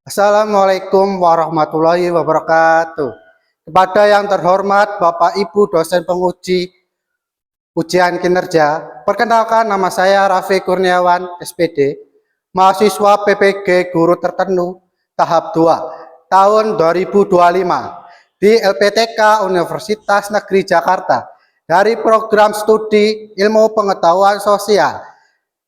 Assalamualaikum warahmatullahi wabarakatuh. Kepada yang terhormat Bapak Ibu dosen penguji ujian kinerja, perkenalkan nama saya Raffi Kurniawan, SPD, mahasiswa PPG Guru Tertentu tahap 2 tahun 2025 di LPTK Universitas Negeri Jakarta dari program studi Ilmu Pengetahuan Sosial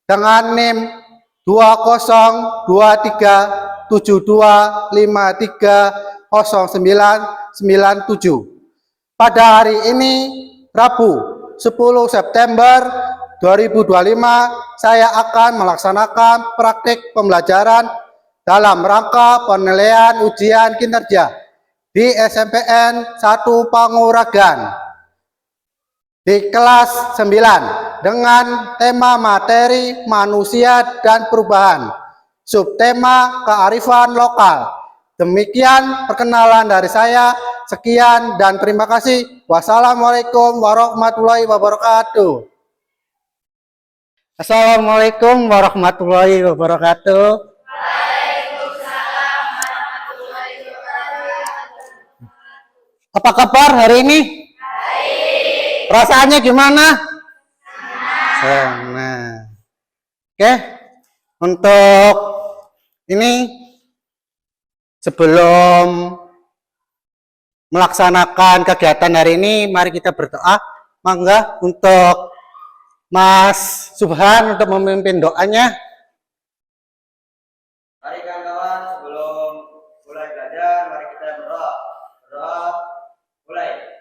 dengan NIM 2073730997. Pada hari ini, Rabu 10 September 2025, saya akan melaksanakan praktik pembelajaran dalam rangka penilaian ujian kinerja di SMPN 1 Panguragan di kelas 9 dengan tema materi manusia dan perubahan, subtema kearifan lokal. Demikian perkenalan dari saya. Sekian dan terima kasih. Wassalamualaikum warahmatullahi wabarakatuh. Assalamualaikum warahmatullahi wabarakatuh. Waalaikumsalam warahmatullahi wabarakatuh. Apa kabar hari ini? Baik. Perasaannya gimana? Senang. Oke, untuk ini sebelum melaksanakan kegiatan hari ini, mari kita berdoa. Mangga untuk Mas Subhan untuk memimpin doanya. Mari kawan-kawan, sebelum mulai belajar, mari kita berdoa. Berdoa, mulai.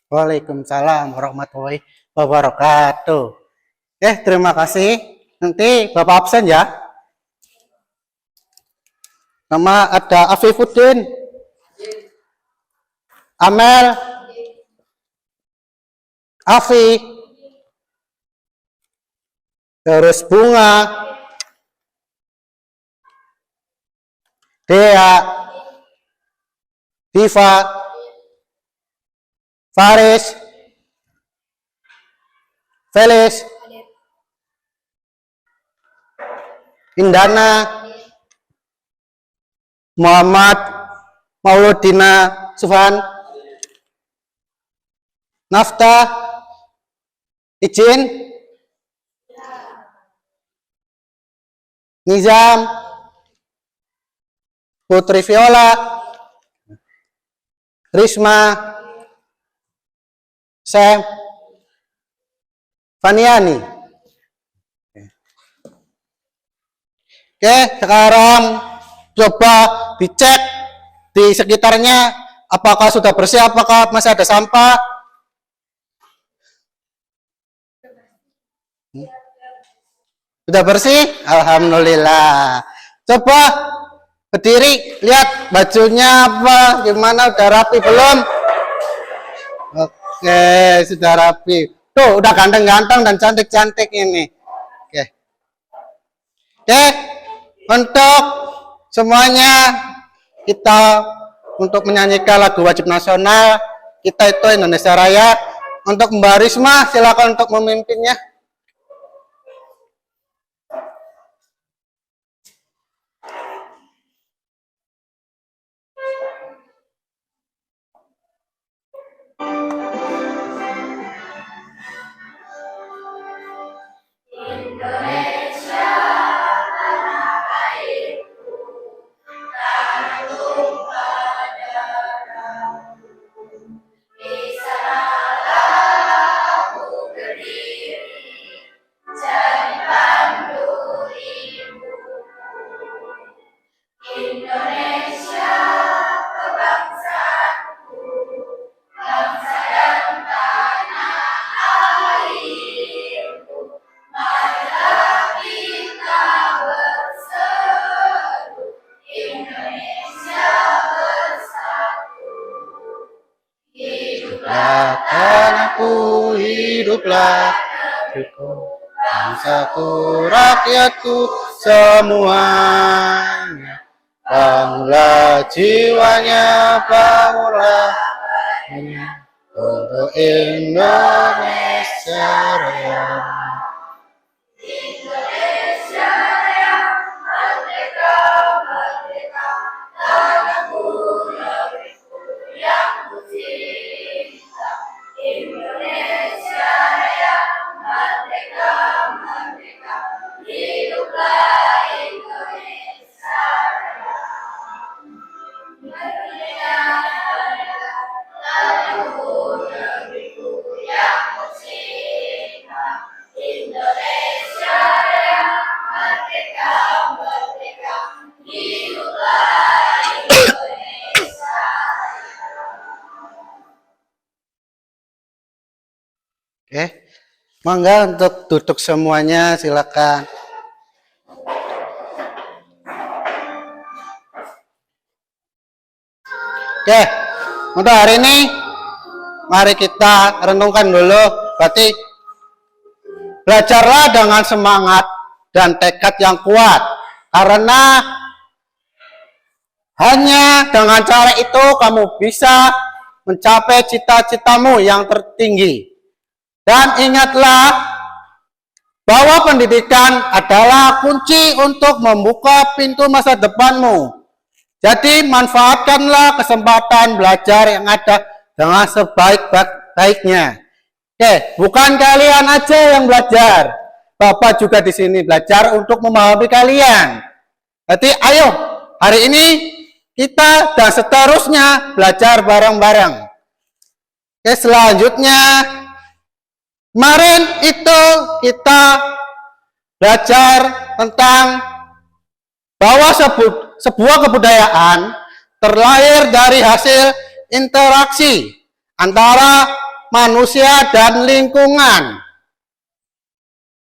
Waalaikumsalam warahmatullahi wabarakatuh. Terima kasih. Nanti Bapak absen ya. Nama ada Afifuddin, Amel, Afi, terus Bunga, Dea, Diva, Faris, Felis, Indana, Muhammad, Mauludina, Sufan, Nafta, Izin, Nizam, Putri Viola, Risma, Sam, Faniani. Oke, sekarang coba dicek di sekitarnya Apakah sudah bersih? Apakah masih ada sampah? Sudah bersih? Alhamdulillah. Coba berdiri, lihat bajunya apa, gimana, udah rapi belum? Oke, sudah rapi. Tuh, udah ganteng-ganteng dan cantik-cantik ini. Oke. Oke, untuk semuanya kita untuk menyanyikan lagu wajib nasional kita itu Indonesia Raya. Untuk Mbak Risma, silakan untuk memimpinnya. Tanahku hiduplah, bangsaku, rakyatku semuanya. Bangunlah jiwanya, bangunlah untuk Indonesia Raya. Oke, mangga untuk duduk semuanya, silakan. Oke, untuk hari ini mari kita renungkan dulu. Berarti belajarlah dengan semangat dan tekad yang kuat, karena hanya dengan cara itu kamu bisa mencapai cita-citamu yang tertinggi. Dan ingatlah bahwa pendidikan adalah kunci untuk membuka pintu masa depanmu. Jadi manfaatkanlah kesempatan belajar yang ada dengan sebaik-baiknya. Oke, bukan kalian aja yang belajar. Bapak juga di sini belajar untuk memahami kalian. Jadi ayo, hari ini kita dan seterusnya belajar bareng-bareng. Oke, selanjutnya kemarin itu kita belajar tentang bahwa sebuah kebudayaan terlahir dari hasil interaksi antara manusia dan lingkungan.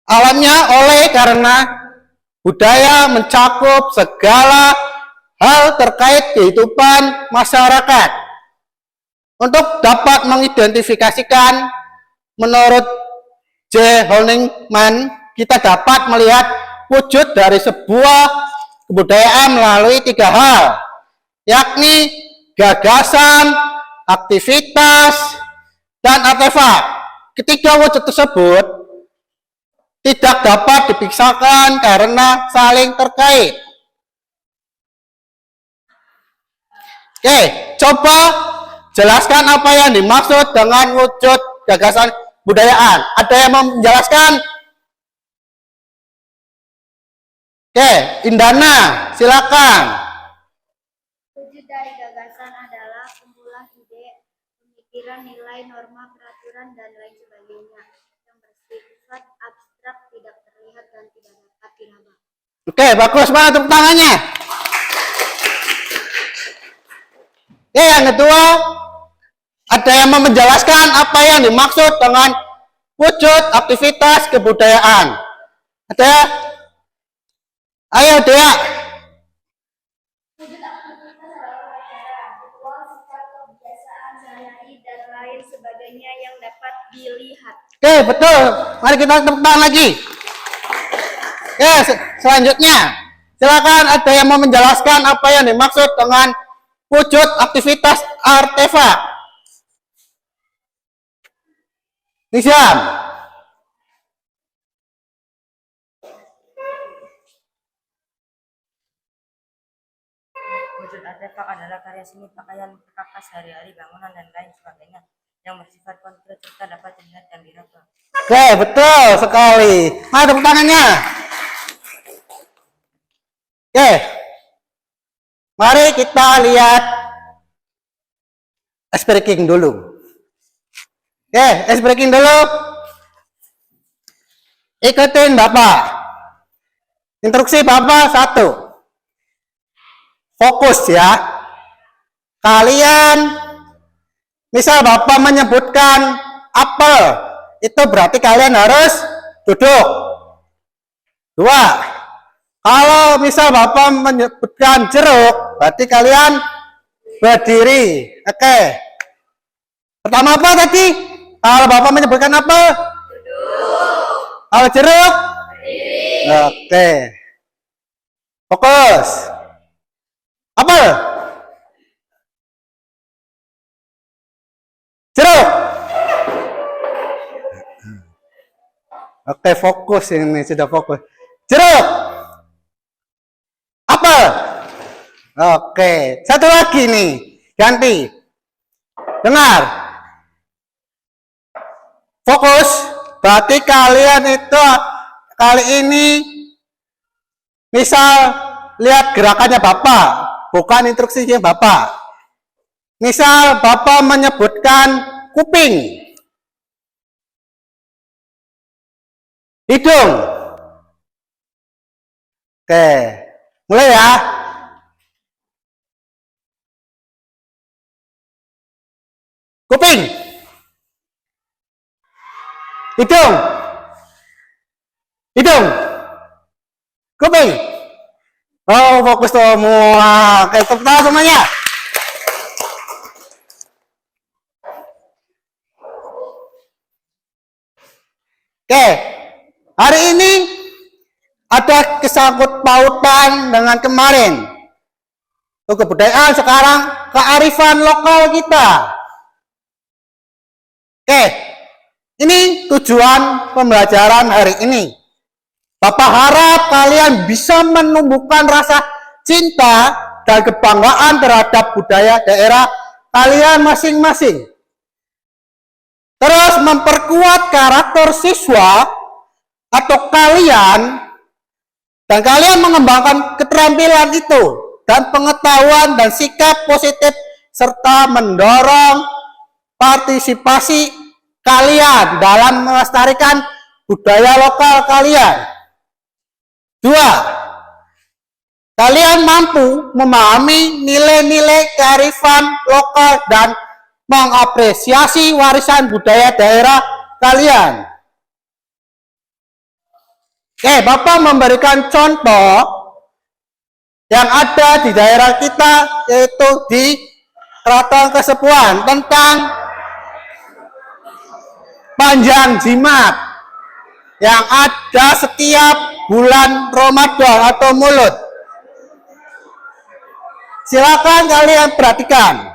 Alamnya oleh karena budaya mencakup segala hal terkait kehidupan masyarakat. Untuk dapat mengidentifikasikan, menurut J. Honigman, kita dapat melihat wujud dari sebuah kebudayaan melalui 3 hal, yakni gagasan, aktivitas, dan artefak. Ketiga wujud tersebut tidak dapat dipisahkan karena saling terkait. Oke, coba jelaskan apa yang dimaksud dengan wujud gagasan budayaan. Ada yang mau menjelaskan? Oke, Indana, silakan. Wujud dari gagasan adalah kumpulan ide, pemikiran, nilai, norma, peraturan, dan lain sebagainya yang bersifat abstrak, tidak terlihat, dan tidak dapat diraba. Oke, bagus banget tepuk tangannya. Yang kedua, ada yang mau menjelaskan apa yang dimaksud dengan wujud aktivitas kebudayaan. Ada? Ayo, Dea. Wujud aktivitas adalah acara, ritual, sikap, kebiasaan sehari-hari, dan lain sebagainya yang dapat dilihat. Oke, betul. Mari kita tepuk tangan lagi. Oke, selanjutnya. Silakan ada yang mau menjelaskan apa yang dimaksud dengan wujud aktivitas artefak. Nisiam. Wujud artefak adalah karya seni, pakaian, perkakas sehari-hari, bangunan, dan lain sebagainya yang bersifat konkret serta dapat dilihat dan diraba. Oke, betul sekali. Mari tepuk tangannya. Oke. Mari kita lihat ice breaking dulu. Oke, ice breaking dulu. Ikutin Bapak. Instruksi Bapak 1. Fokus ya. Kalian, misal Bapak menyebutkan apel, itu berarti kalian harus duduk. 2. Kalau misal Bapak menyebutkan jeruk, berarti kalian berdiri. Oke. Pertama apa tadi? Kalau Bapak menyebutkan apel? Duduk. Kalau jeruk? Berdiri. Oke. Fokus. Apel? Jeruk? Oke, fokus ini, sudah fokus. Jeruk? Apel? Oke, satu lagi nih, ganti. Dengar. Fokus, berarti kalian itu kali ini misal lihat gerakannya Bapak, bukan instruksinya Bapak. Misal Bapak menyebutkan kuping, hidung. Oke, mulai ya. Kuping, hidung, hidung, kuping. Oh, fokus semua. Oke, tepuk tangan semuanya. Oke, hari ini ada kesangkut pautan dengan kemarin. Kebudayaan sekarang kearifan lokal kita. Oke, ini tujuan pembelajaran hari ini. Bapak harap kalian bisa menumbuhkan rasa cinta dan kebanggaan terhadap budaya daerah kalian masing-masing. Terus memperkuat karakter siswa atau kalian, dan kalian mengembangkan keterampilan itu dan pengetahuan dan sikap positif serta mendorong partisipasi kalian dalam melestarikan budaya lokal kalian. 2. Kalian mampu memahami nilai-nilai kearifan lokal dan mengapresiasi warisan budaya daerah kalian. Oke, Bapak memberikan contoh yang ada di daerah kita, yaitu di Keraton Kasepuhan, tentang Panjang Jimat yang ada setiap bulan Ramadan atau Maulud. Silakan kalian perhatikan.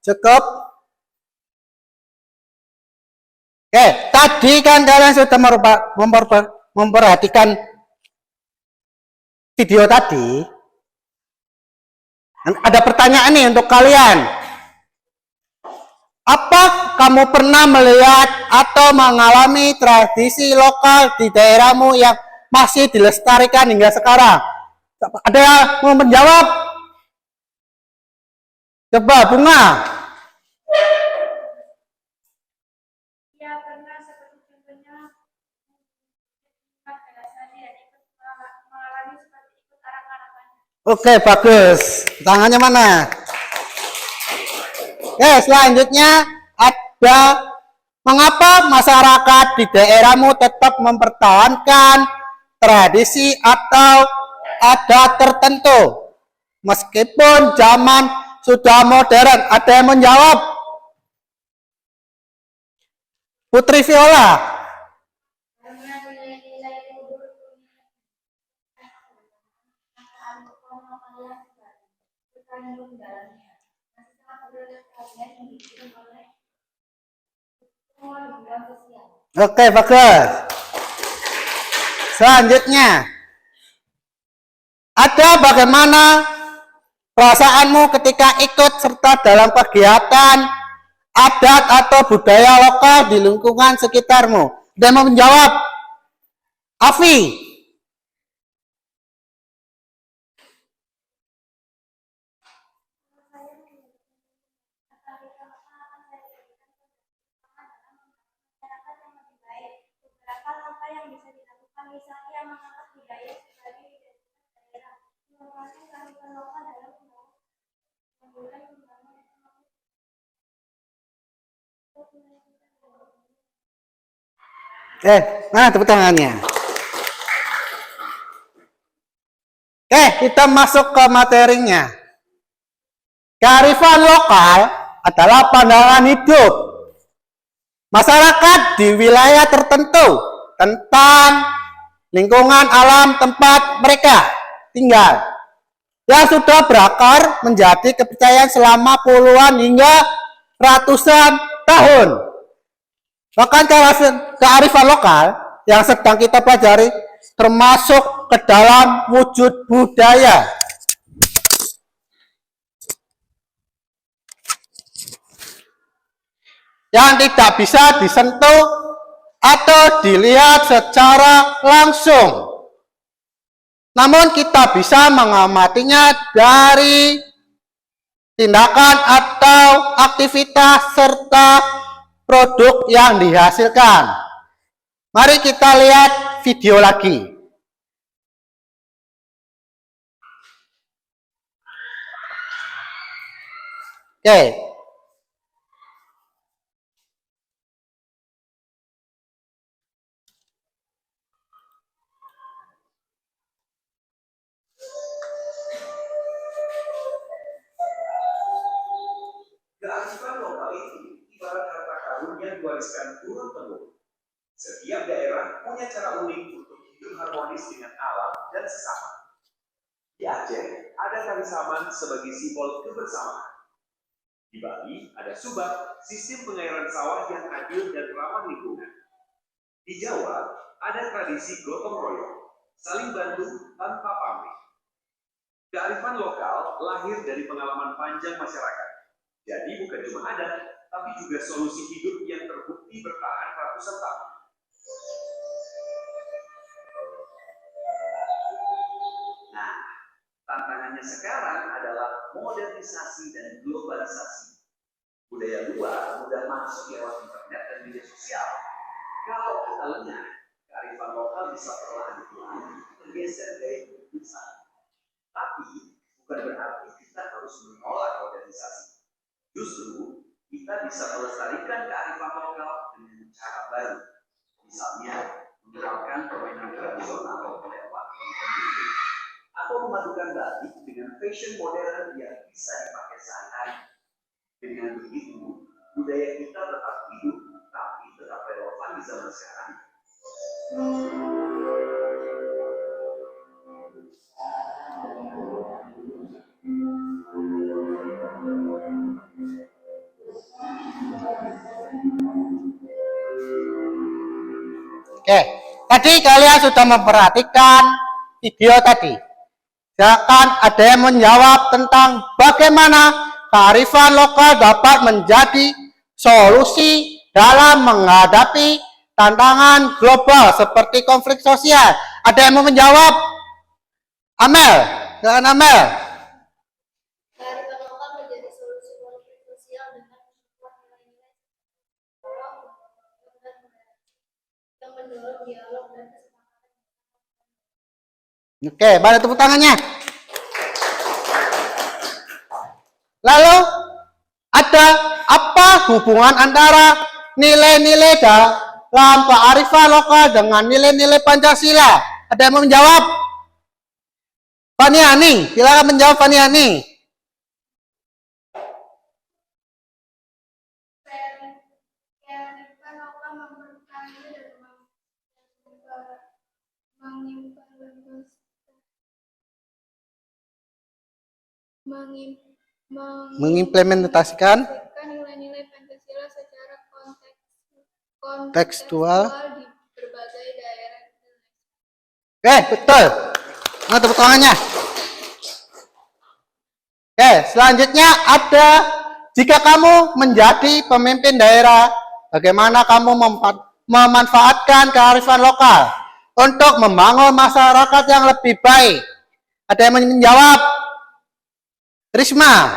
Cukup. Oke, tadi kan kalian sudah memperhatikan video tadi. Ada pertanyaan nih untuk kalian. Apa kamu pernah melihat atau mengalami tradisi lokal di daerahmu yang masih dilestarikan hingga sekarang? Ada yang mau menjawab? Coba Bunga. Ya, pernah seperti contohnya mengalami seperti ikut arak-arakan. Oke, bagus. Tangannya mana? Oke, selanjutnya ada mengapa masyarakat di daerahmu tetap mempertahankan tradisi atau adat tertentu meskipun zaman sudah modern. Ada yang menjawab? Putri Viola. Karena nilai-nilai luhur terkandung dalamnya. Naskah keberlestarian yang dikirim oleh semua hubungan sosial. Oke, bagus. Selanjutnya, ada bagaimana perasaanmu ketika ikut serta dalam kegiatan adat atau budaya lokal di lingkungan sekitarmu? Dan mau menjawab? Afi. Beberapa langkah yang bisa dilakukan misalnya mengangkat budaya sebagai identitas daerah, mengembangkan kearifan lokal dalam memulai pembangunan ekonomi. Mana tepuk tangannya? Kita masuk ke materinya. Kearifan lokal adalah pandangan hidup masyarakat di wilayah tertentu tentang lingkungan alam tempat mereka tinggal yang sudah berakar menjadi kepercayaan selama puluhan hingga ratusan tahun. Bahkan kearifan lokal yang sedang kita pelajari termasuk ke dalam wujud budaya. Yang tidak bisa disentuh atau dilihat secara langsung. Namun kita bisa mengamatinya dari tindakan atau aktivitas serta produk yang dihasilkan. Mari kita lihat video lagi. Oke. Kearifan lokal itu ibarat harta karun yang diwariskan turun-temurun. Setiap daerah punya cara unik untuk hidup harmonis dengan alam dan sesama. Di Aceh, ada tari saman sebagai simbol kebersamaan. Di Bali, ada subak, sistem pengairan sawah yang adil dan ramah lingkungan. Di Jawa, ada tradisi gotong royong, saling bantu tanpa pamrih. Kearifan lokal lahir dari pengalaman panjang masyarakat. Jadi bukan cuma adat, tapi juga solusi hidup yang terbukti bertahan ratusan tahun. Nah, tantangannya sekarang adalah modernisasi dan globalisasi. Budaya luar mudah masuk lewat internet dan media sosial. Kalau kita lengah, kearifan lokal bisa perlahan-lahan tergeser dari kebiasaan. Tapi bukan berarti kita harus menolak organisasi. Justru kita bisa melestarikan kearifan lokal dengan cara baru. Misalnya, menerapkan permainan tradisional lewat musik, atau memadukan batik dengan fashion modern yang bisa dipakai sehari-hari. Dengan begitu, budaya kita tetap hidup, tapi tetap relevan di zaman sekarang. Oke, tadi kalian sudah memperhatikan video tadi. Silakan ada yang menjawab tentang bagaimana kearifan lokal dapat menjadi solusi dalam menghadapi tantangan global seperti konflik sosial. Ada yang mau menjawab? Amel, silakan Amel. Kearifan lokal menjadi solusi konflik sosial dengan memperkuat nilai-nilai yang mendorong dialog dan kesepakatan. Oke, balik tepuk tangannya. Lalu ada apa hubungan antara nilai-nilai dalam kearifan lokal dengan nilai-nilai Pancasila? Ada yang mau menjawab? Faniani, silakan menjawab Faniani. Kearifan lokal memperkaya dan Mengimplementasikan nilai-nilai Pancasila secara tekstual. di berbagai daerah. Betul. Nah, tepuk tangannya. Selanjutnya ada jika kamu menjadi pemimpin daerah, bagaimana kamu memanfaatkan kearifan lokal untuk membangun masyarakat yang lebih baik? Ada yang menjawab? Risma.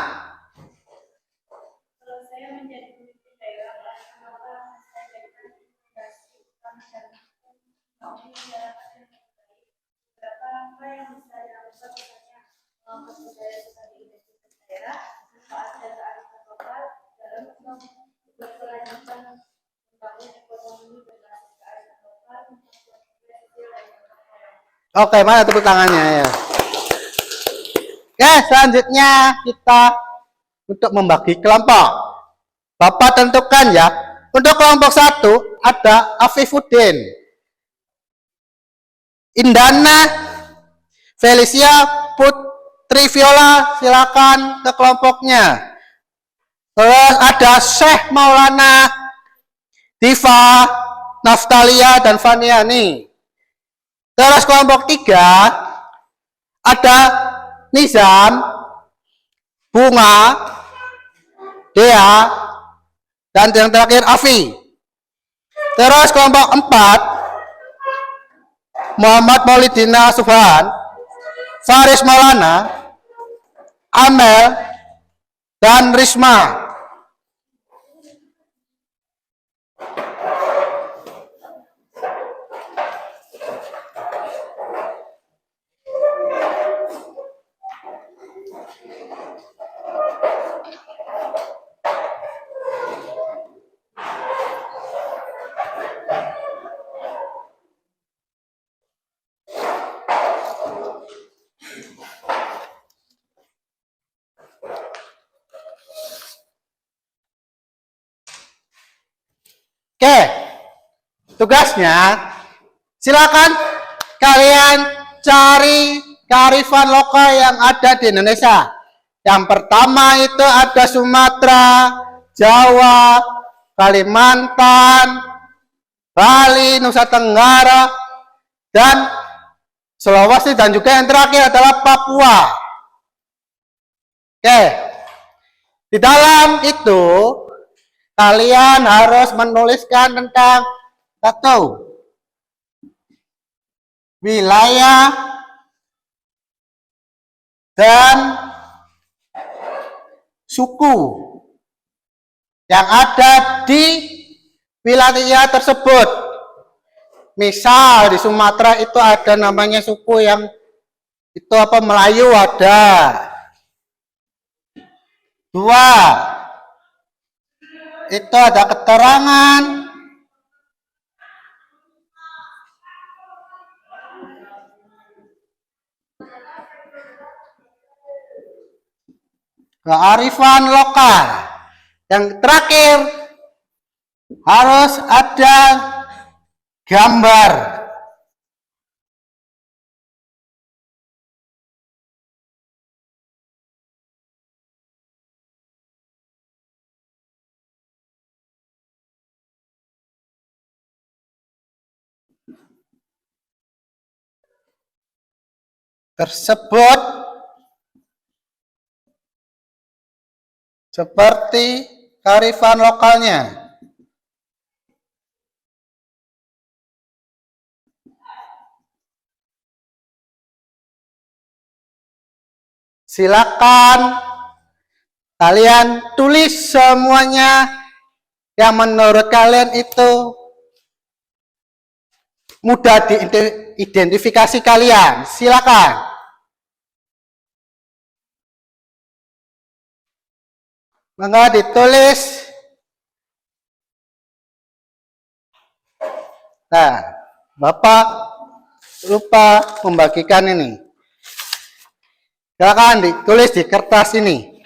Kalau saya menjadi pemimpin daerah, maka saya jadikan fondasi utama dalam membangun masyarakat yang lebih baik. Beberapa langkah yang bisa dilakukan misalnya mengangkat budaya sebagai identitas daerah, manfaatkan kearifan lokal dalam berkelanjutan membangun ekonomi berbasis kearifan lokal untuk kesial dan jangka. Oke, mana tepuk tangannya ya? Selanjutnya kita untuk membagi kelompok. Bapak tentukan ya. Untuk kelompok 1 ada Afifuddin, Indana, Felicia, Putri Viola, silakan ke kelompoknya. Terus ada Syekh Maulana, Diva, Naftalia, dan Faniani. Terus kelompok 3 ada Nizam, Bunga, Dea, dan yang terakhir Afi. Terus kelompok 4 Muhammad Maulidina Subhan, Faris Maulana, Amel, dan Risma. Oke, tugasnya silakan kalian cari kearifan lokal yang ada di Indonesia. Yang pertama itu ada Sumatera, Jawa, Kalimantan, Bali, Nusa Tenggara, dan Sulawesi, dan juga yang terakhir adalah Papua. Oke, di dalam itu kalian harus menuliskan tentang satu wilayah dan suku yang ada di wilayah tersebut. Misal di Sumatera itu ada namanya suku yang itu apa, Melayu ada. 2, itu ada keterangan kearifan lokal. Yang terakhir harus ada gambar. tersebut seperti kearifan lokalnya. Silakan kalian tulis semuanya yang menurut kalian itu mudah diidentifikasi kalian. Silakan. Maka ditulis. Nah, Bapak lupa membagikan ini. Silakan ditulis di kertas ini.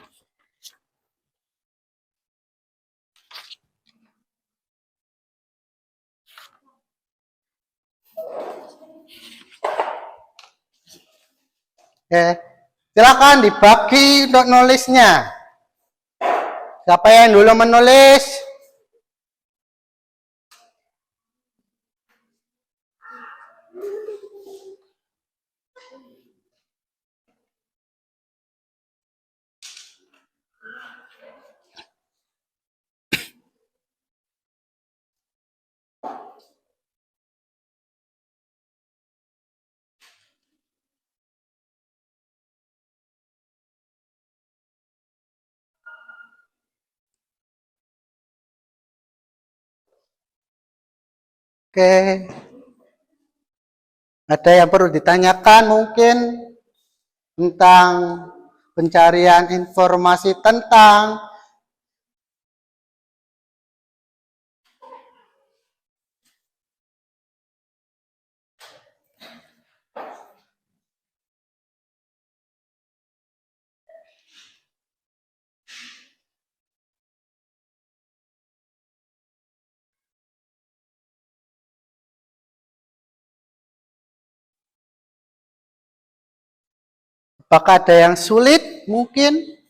Oke, silakan dibagi untuk nulisnya. Siapa yang dulu menulis? Oke. Ada yang perlu ditanyakan mungkin tentang pencarian informasi tentang apakah ada yang sulit mungkin?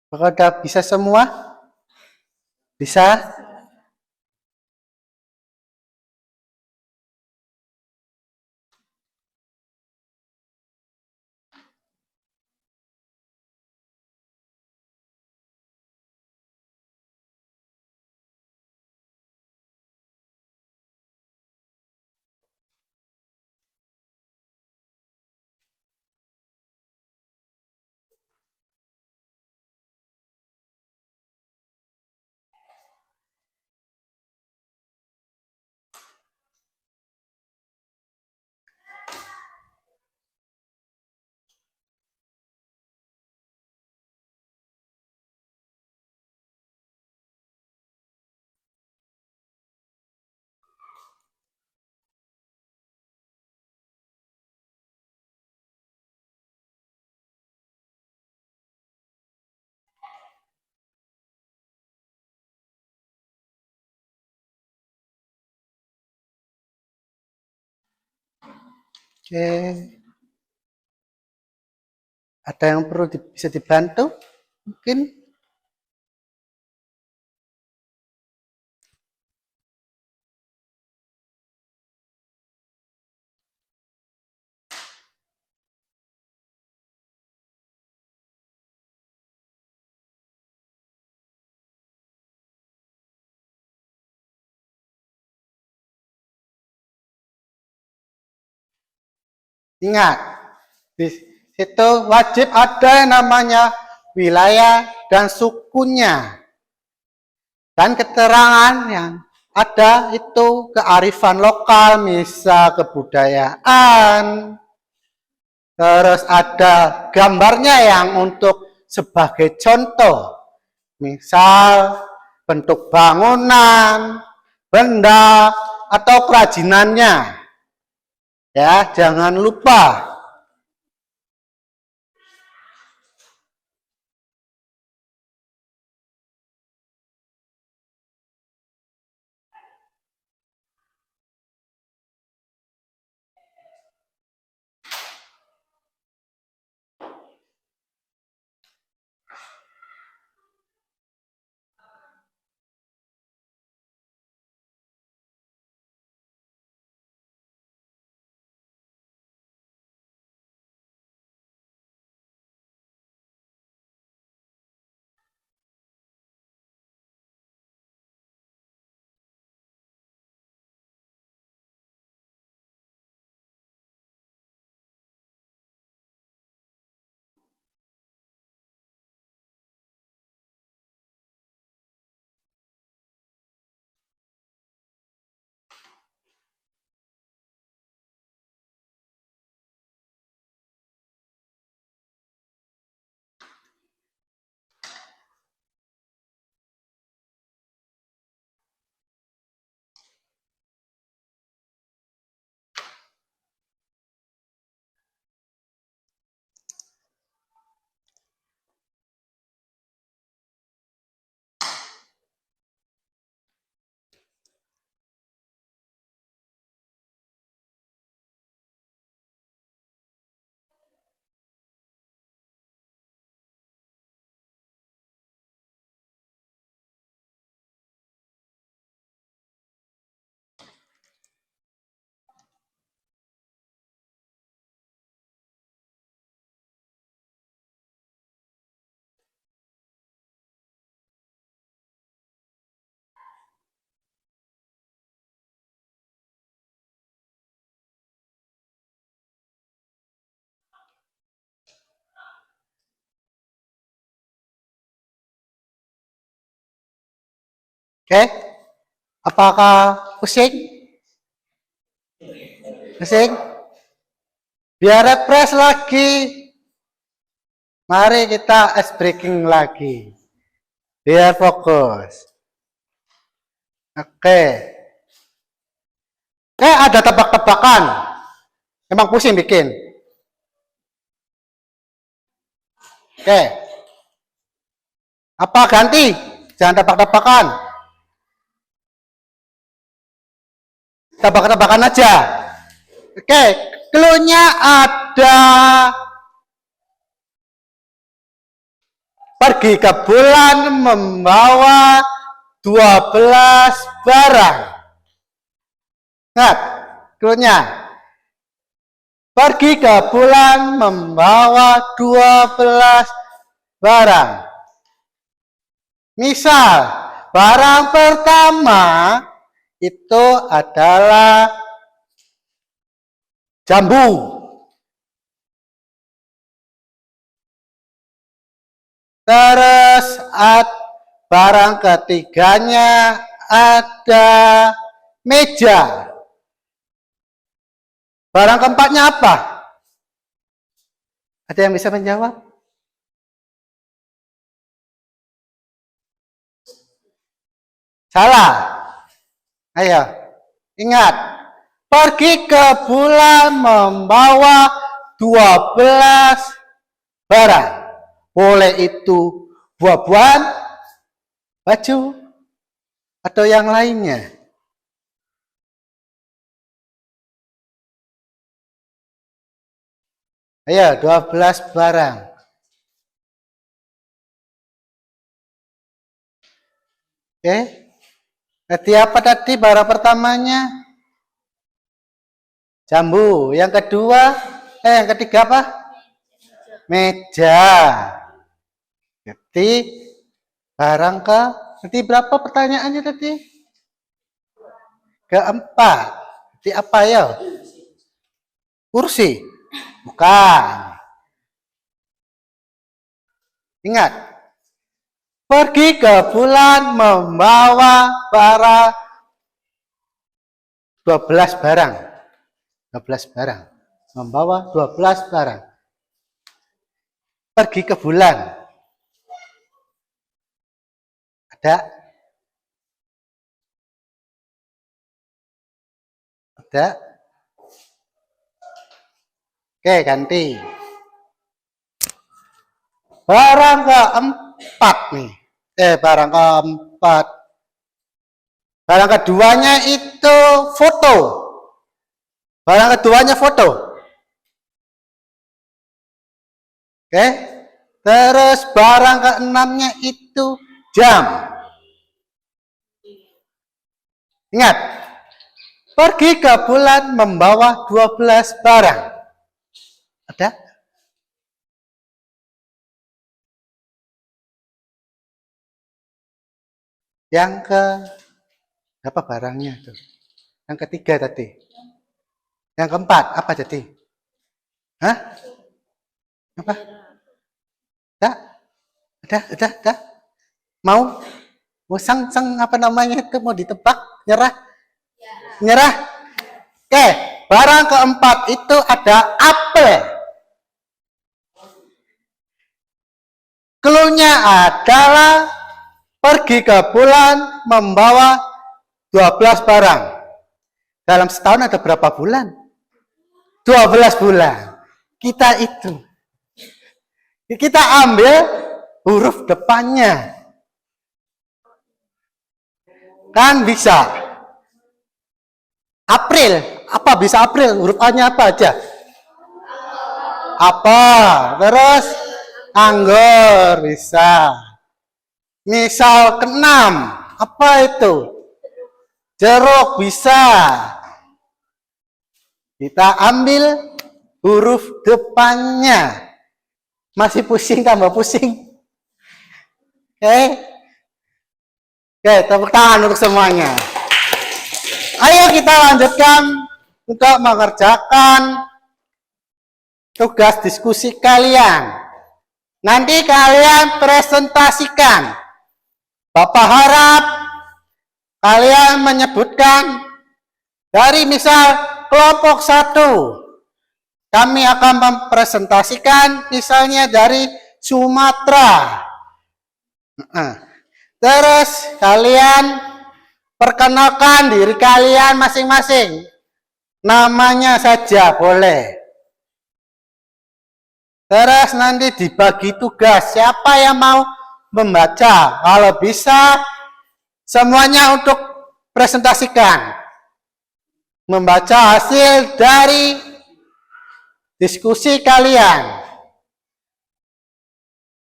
Apakah sudah bisa semua? Bisa? Oke. Ada yang perlu bisa dibantu? Mungkin? Ingat, di situ wajib ada yang namanya wilayah dan sukunya. Dan keterangan yang ada itu kearifan lokal, misal kebudayaan. Terus ada gambarnya yang untuk sebagai contoh. Misal bentuk bangunan, benda, atau kerajinannya. Ya, jangan lupa. Oke, apakah pusing? Pusing? Biar refresh lagi. Mari kita ice breaking lagi. Biar fokus. Oke. Ada tebak-tebakan. Emang pusing bikin. Oke. Apa ganti? Jangan tebak-tebakan. Tebak-tebakan aja. Oke, clue-nya ada pergi ke bulan membawa 12 barang. Ingat, clue-nya. Pergi ke bulan membawa 12 barang. Misal, barang pertama itu adalah jambu. Terus barang ketiganya ada meja. Barang keempatnya apa? Ada yang bisa menjawab? Salah. Ayo, ingat. Pergi ke bulan membawa 12 barang. Boleh itu buah-buahan, baju, atau yang lainnya. Ayo, 12 barang. Oke. Tadi apa tadi barang pertamanya? Jambu. Yang kedua, yang ketiga apa? Meja. Jadi barang nanti berapa pertanyaannya tadi? Keempat. Jadi apa ya? Kursi. Bukan. Ingat, pergi ke bulan membawa para 12 barang. 12 barang. Membawa 12 barang. Pergi ke bulan. Ada? Ada? Oke, ganti. Barang keempat nih. Barang keempat. Barang keduanya itu foto. Barang keduanya foto. Oke. Terus barang keenamnya itu jam. Ingat, pergi ke bulan membawa 12 barang. Ada? Yang ke apa barangnya tuh? Yang ketiga tadi. Yang keempat apa tadi? Hah? Apa? Ada? Mau? Mau sang apa namanya itu mau ditebak? Nyerah? Nyerah? Oke, barang keempat itu ada apel. Cluenya adalah pergi ke bulan membawa 12 barang. Dalam setahun ada berapa bulan? 12 bulan. Kita ambil huruf depannya. Kan bisa. April, apa bisa April? Huruf A-nya apa aja? Apa? Terus anggur bisa. Misal keenam, apa itu? Jeruk bisa. Kita ambil huruf depannya. Masih pusing, tambah pusing. Oke. Oke, tepuk tangan untuk semuanya. Ayo kita lanjutkan untuk mengerjakan tugas diskusi kalian. Nanti kalian presentasikan. Bapak harap kalian menyebutkan dari misal kelompok 1. Kami akan mempresentasikan misalnya dari Sumatera. Terus kalian perkenalkan diri kalian masing-masing. Namanya saja boleh. Terus nanti dibagi tugas. Siapa yang mau membaca? Kalau bisa semuanya untuk presentasikan. Membaca hasil dari diskusi kalian.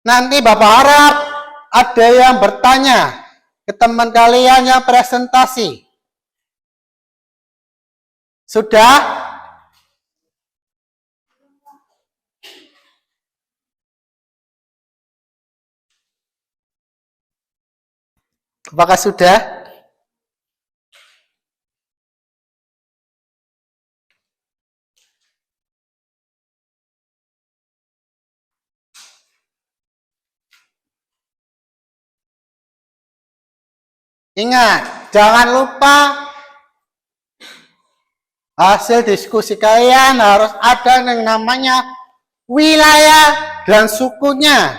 Nanti Bapak harap ada yang bertanya ke teman kalian yang presentasi. Sudah? Apakah sudah? Ingat, jangan lupa hasil diskusi kalian harus ada yang namanya wilayah dan sukunya.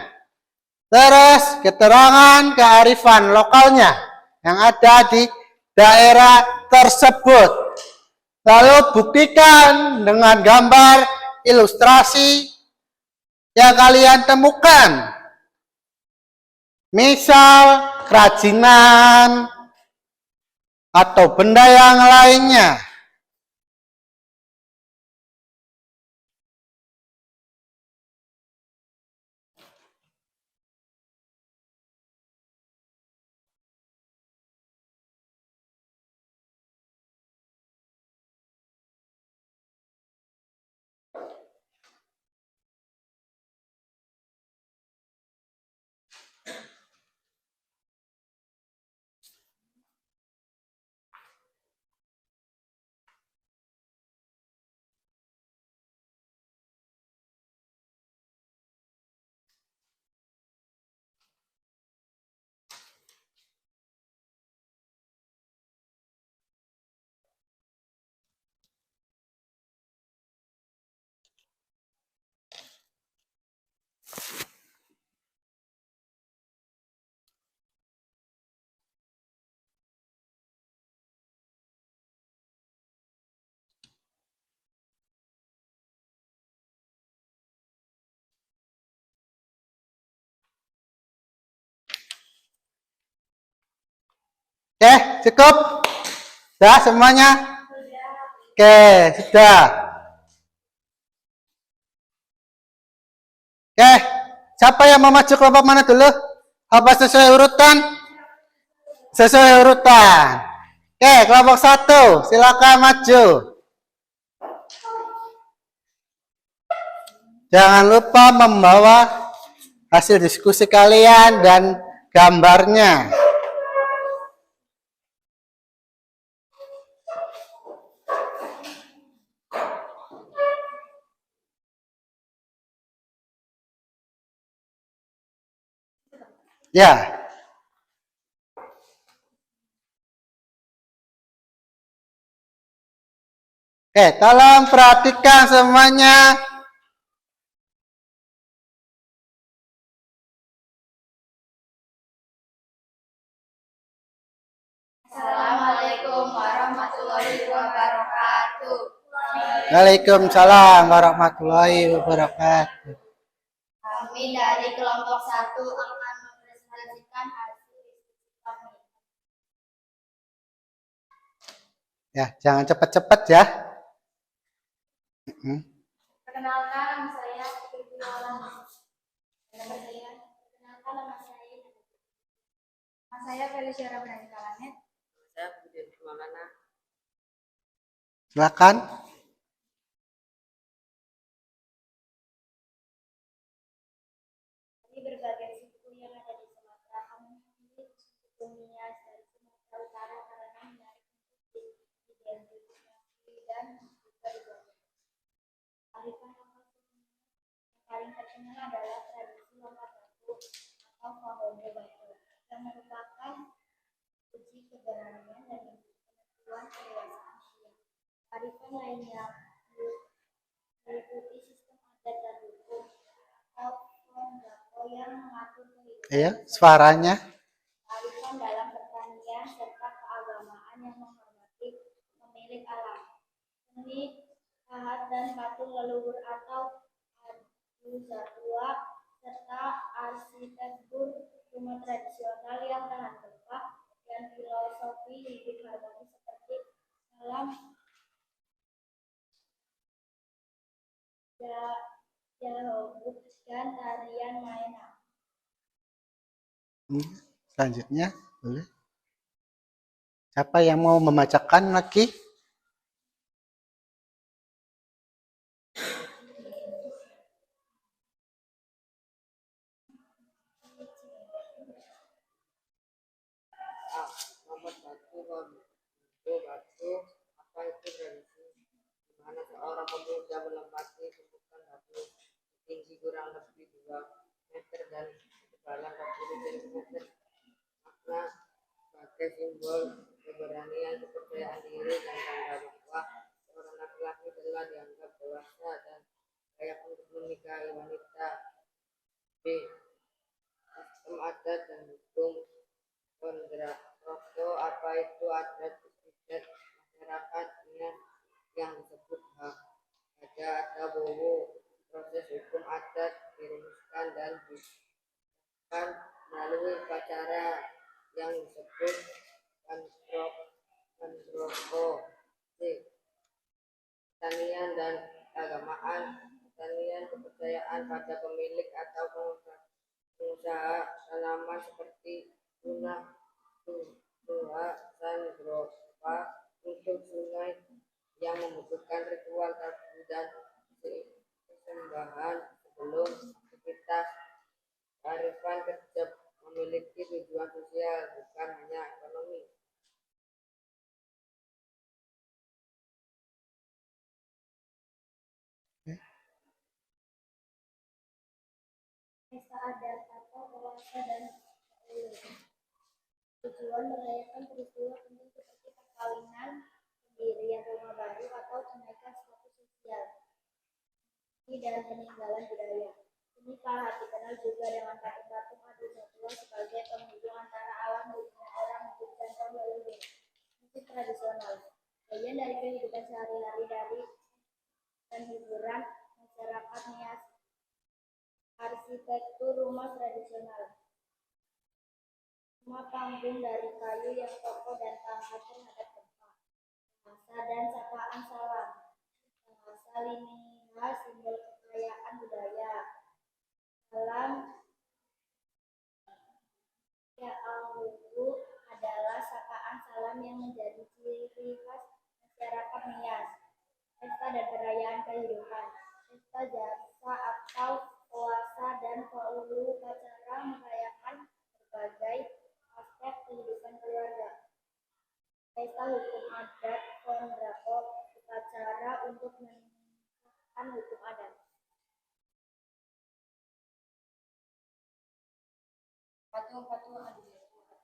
Terus keterangan kearifan lokalnya yang ada di daerah tersebut. Lalu buktikan dengan gambar ilustrasi yang kalian temukan. Misal kerajinan atau benda yang lainnya. Oke, cukup? Sudah semuanya? Oke, sudah. Oke, siapa yang mau maju kelompok mana dulu? Apa sesuai urutan? Sesuai urutan. Oke, kelompok 1, silakan maju. Jangan lupa membawa hasil diskusi kalian dan gambarnya. Ya. Oke, tolong perhatikan semuanya. Assalamualaikum warahmatullahi wabarakatuh. Waalaikumsalam warahmatullahi wabarakatuh. Kami dari kelompok 1 akan mempresentasikan hasil diskusi kami. Ya, jangan cepat-cepat ya. Perkenalkan, nama saya Ibu Yola. Perkenalkan, nama saya Felicia Rabrani Kalanet. Saya Budi Maulana. Silakan. Dari berbagai suku yang ada di Sumatera, kami memilih suku Nias dari Sumatera Utara karena menarik untuk diidentifikasi dan juga dibawa. Kearifan lokal suku Nias yang paling terkenal adalah tradisi lompat batu atau Fahone Batu, yang merupakan uji keberanian dan penentuan kedewasaan usia. Kearifan lainnya meliputi sistem adat dan hukum atau Fondako yang mengatur kehidupan. Ayo, suaranya. Kearifan dalam pertanian serta keagamaan yang menghormati pemilik alam. Seni pahat dan patung leluhur atau adu satwa serta arsitektur rumah tradisional yang tahan gempa dan filosofi hidup harmoni seperti salam jalhobuk dan tarian maena. Selanjutnya, boleh. Siapa yang mau membacakan lagi? Nomor 1, batu. Apa itu tradisi? Di mana seorang pemuda melempati tumpukan batu tinggi kurang lebih 2 meter dan ketebalan 40 cm. Makna sebagai simbol keberanian, kepercayaan diri, dan tanda bahwa seorang laki-laki telah dianggap dewasa dan layak untuk menikahi wanita. B. Sistem adat dan hukum Pondroso. Apa itu adat istiadat masyarakatnya yang disebut hak ada atau bowo. Proses hukum adat dirumuskan dan disahkan melalui upacara yang disebut Pondroso. C. Pertanian dan keagamaan. Pertanian, kepercayaan pada pemilik atau pengusaha tanaman seperti tuna, tuha, sandropa untuk sungai yang membutuhkan ritual tabu dan persembahan sebelum aktivitas. Kearifan kerja memiliki tujuan sosial, bukan hanya ekonomi. Pesta adat atau Puasa dan Ulu. Tujuan merayakan peristiwa penting seperti perkawinan, pendirian rumah baru, atau kenaikan status sosial dan peninggalan budaya. Seni pahat dikenal juga dengan patung-patung adu satwa sebagai penghubung antara alam dunia orang hidup dan kaum leluhur. Musik tradisional bagian dari kehidupan sehari-hari dari dan hiburan masyarakat Nias. Arsitektur rumah tradisional Rumah panggung dari kayu yang kokoh dan tahan terhadap gempa. Bahasa dan sapaan salam. Bahasa linear simbol kekayaan budaya. Salam ya Allah adalah sapaan salam yang menjadi ciri khas masyarakat Nias. Pesta dan perayaan kehidupan. Pesta jasa atau puasa dan upacara merayakan berbagai aspek kehidupan keluarga. Pesta hukum adat kontrako upacara untuk menegakkan hukum adat. Patung-patung adu domba.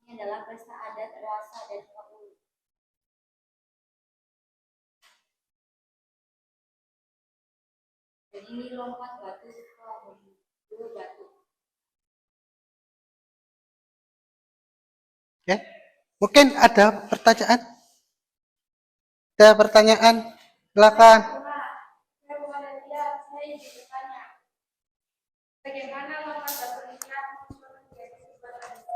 Ini adalah pesta adat rasa dan Paulu. Dan ini lompat batu ke batu. Ya, mungkin ada pertanyaan? Ada pertanyaan? Silakan. Saya bukan dia, saya ingin bertanya. Bagaimana lompat batunya menjadi sebuah tradisi?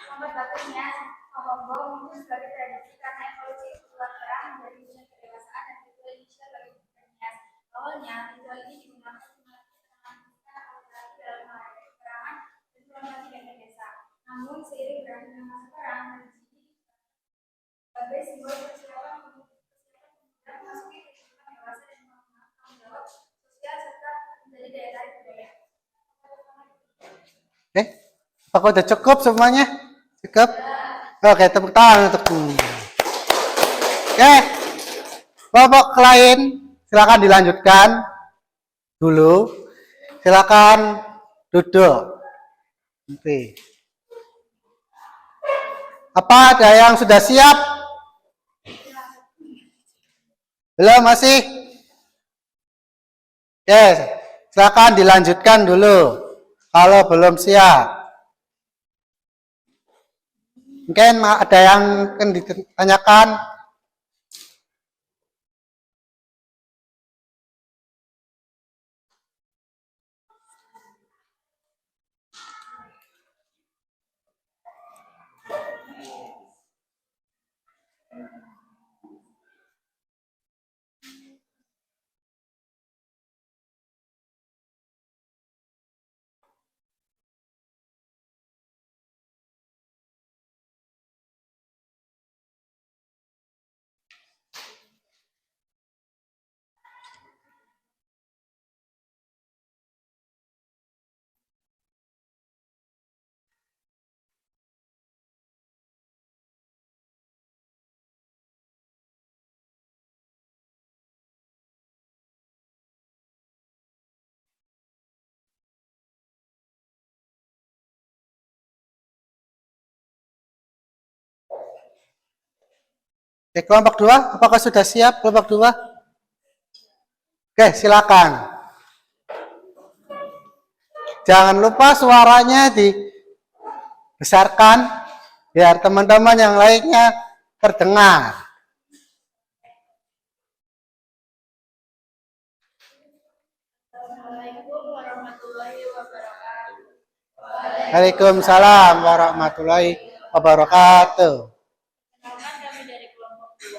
Lompat batunya Hongkong mungkin sebagai tradisi karena evolusi setelah perang menjadi ujian kedewasaan dan ritual inisial bagi penyas. Awalnya ritual ini digunakan sebagai penanganan autorasi dalam menghadapi peperangan dan promasi dan desa. Namun seiring berlangsungnya masa perang, tradisi ini sebagai simbol persiapan pemuda memasuki kehidupan dewasa dan tanggung jawab sosial serta menjadi daya tarik budaya. Apakah udah cukup semuanya? Cukup? Oke, tepuk tangan untuk Oke, kelompok lain silakan dilanjutkan dulu. Silakan duduk. Oke. Apa ada yang sudah siap? Belum masih? Oke, silakan dilanjutkan dulu. Kalau belum siap. Mungkin ada yang akan ditanyakan. Oke, kelompok 2, apakah sudah siap kelompok 2? Oke, silakan. Jangan lupa suaranya dibesarkan biar teman-teman yang lainnya terdengar. Assalamualaikum warahmatullahi wabarakatuh. Waalaikumsalam warahmatullahi wabarakatuh. Kenalkan kami dari kelompok 2.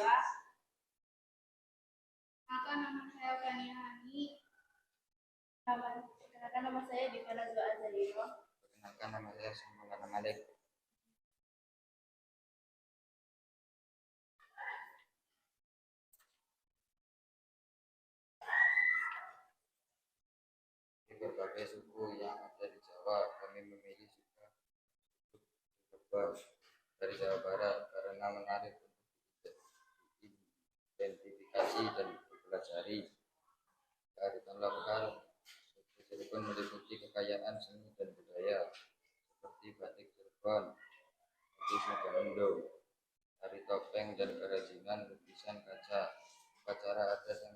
Maka nama saya Kania Hani. Perkenalkan nama saya Divana Zul Azhariro. Perkenalkan nama saya Sumbulana Malik. Di berbagai suku yang ada di Jawa, kami memilih suku Jogja dari Jawa Barat karena menarik untuk diidentifikasi dan dipelajari. Kearifan lokal suku Cirebon meliputi kekayaan seni dan budaya seperti batik Cirebon, motif Megamendung, tari topeng dan kerajinan lukisan kaca, upacara adat yang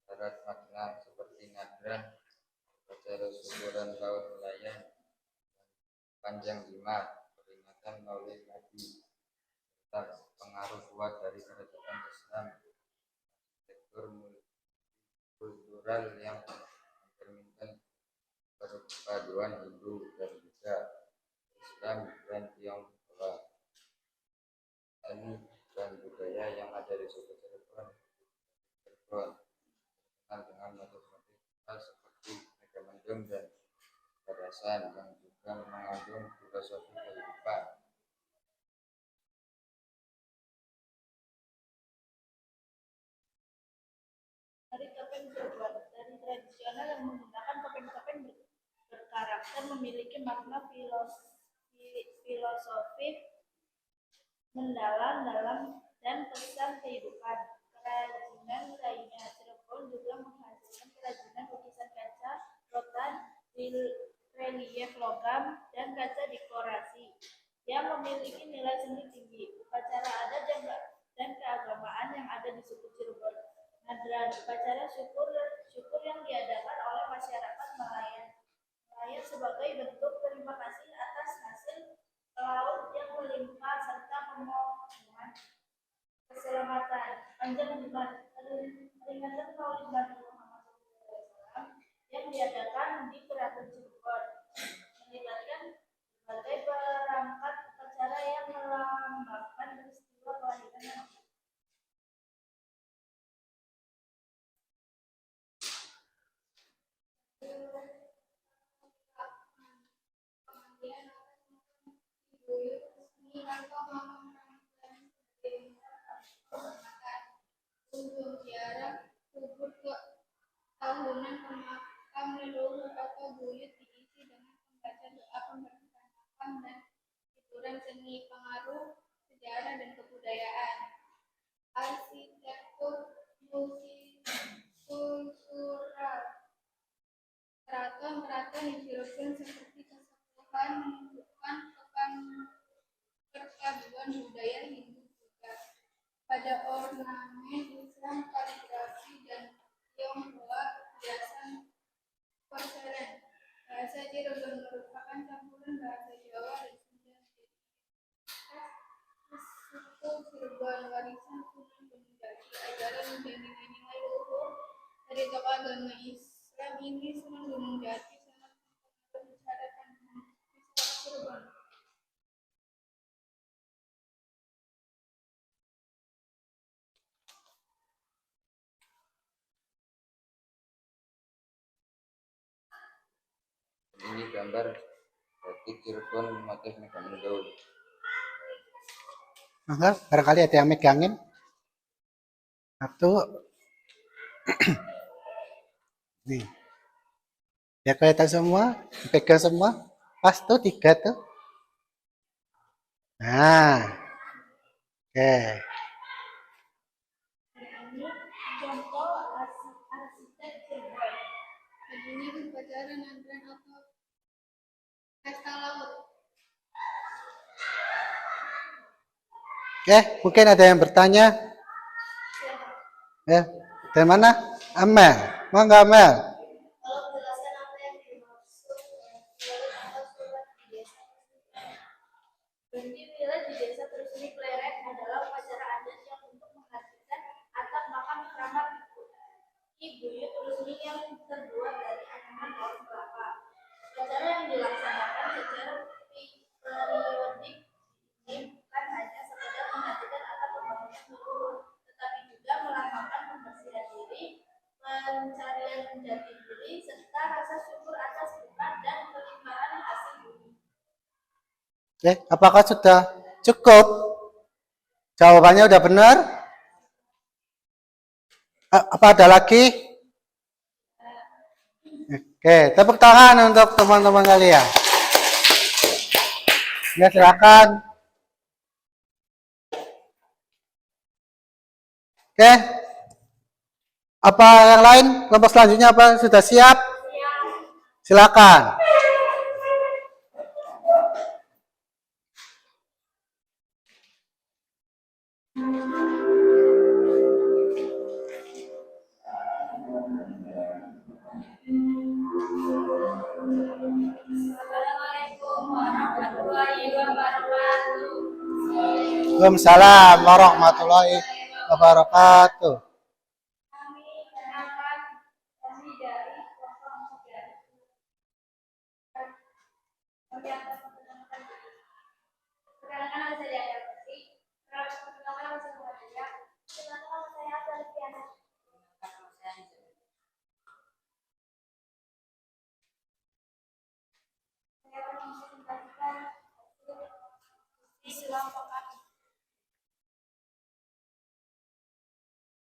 syarat makna seperti ngadran, upacara syukuran laut nelayan, panjang jimat, peringatan Maulid Nabi, serta pengaruh kuat dari kerajaan Islam, arsitektur kultural yang mencerminkan perpaduan Hindu dan Buddha, Islam dan Tionghoa, seni dan budaya yang ada di suku Cirebon terkenal dengan motif-motif khas seperti megamendung dan gagasan yang juga mengandung filosofi kehidupan. Dari topeng Cirebon, dari tradisional yang menggunakan topeng-topeng berkarakter memiliki makna filosofis mendalam dan pesan kehidupan. Kerajinan lainnya, Cirebon juga menghasilkan kerajinan lukisan kaca, rotan, relief logam, dan kaca dekorasi yang memiliki nilai seni tinggi. Upacara adat dan keagamaan yang ada di suku Cirebon. Nadran, upacara syukur yang diadakan oleh masyarakat nelayan sebagai bentuk terima kasih atas hasil laut yang melimpah serta pemohon keselamatan. Panjang jimat, peringatan Maulid Nabi Muhammad SAW yang diadakan di Keraton Cirebon melibatkan berbagai perangkat upacara yang melambangkan peristiwa kelahiran Nabi. Kunjung ziarah kubur ke tahunan pemakam leluhur atau buyut diisi dengan membaca doa pemberkatan makam dan hiburan seni, pengaruh sejarah dan kebudayaan, arsitektur kultural. Keraton di Cirebon seperti Kesepuhan menunjukkan perpaduan budaya Hindu juga. Pada ornamen Islam, kaligrafi, dan Tionghoa hiasan porselen. Bahasa Cirebon merupakan campuran bahasa Jawa dan Sunda menjadi suku Cirebon, warisan Sunan Gunung Jati, ajaran dan nilai-nilai luhur dari tokoh agama Islam ini. Sunan Gunung Jati sangat mempengaruhi cara pandang masyarakat Cirebon. Ini gambar batik Cirebon motif megamendung. Maka barangkali ada yang megangin. Satu. Nih. Ya kelihatan semua, pegang semua. Pas tuh 3 tuh. Nah. Oke. Ini contoh arsitek Cirebon. Begini upacara nadran atau pesta laut. Oke, mungkin ada yang bertanya. Ya, dari mana? Amel. Mangga Amel. Kalau menjelaskan apa yang dimaksud atau surat di desa. Bendi Wilayah di Desa Trusmi Pleret adalah upacara adat yang untuk menghasilkan atap makam keramat Ibu Trusmi yang terbuat dari anyaman daun kelapa. Upacara yang dilaksanakan secara periodik ini bukan hanya sekedar menghasilkan atap pembangunan seluruh, tetapi juga melambangkan pembersihan diri, pencarian jati diri, serta rasa syukur atas berkat dan kelimpahan hasil bumi. Oke, apakah sudah cukup? Jawabannya udah benar? Apa ada lagi? Oke, tepuk tangan untuk teman-teman kalian. Ya, silakan. Oke. Apa yang lain? Kelompok selanjutnya apa? Sudah siap? Silakan. Assalamualaikum warahmatullahi Waalaikumsalam warahmatullahi wabarakatuh. Kami kenakan kami dari kelompok kami akan memperkenalkan diri. Perkenalkan nama saya Ria Putri. Perkenalkan nama saya Muhammad. Perkenalkan nama saya Asal Fiana. Saya akan mempresentasikan di kelompok kami.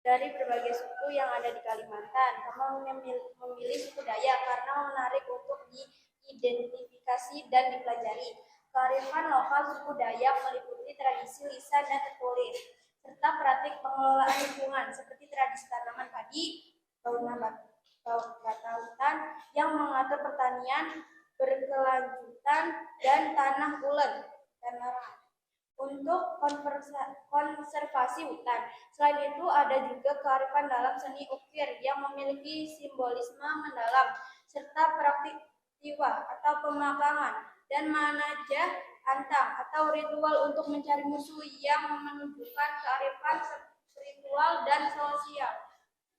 Dari berbagai suku yang ada di Kalimantan, kami memilih suku Dayak karena menarik untuk diidentifikasi dan dipelajari. Kearifan lokal suku Dayak meliputi tradisi lisan dan tertulis, serta praktik pengelolaan lingkungan seperti tradisi tanaman padi, bata hutan yang mengatur pertanian berkelanjutan dan tanah ulen dan larangan untuk konservasi hutan. Selain itu, ada juga kearifan dalam seni ukir yang memiliki simbolisme mendalam, serta praktik tiwah atau pemakaman dan manajah antang atau ritual untuk mencari musuh yang menunjukkan kearifan spiritual dan sosial.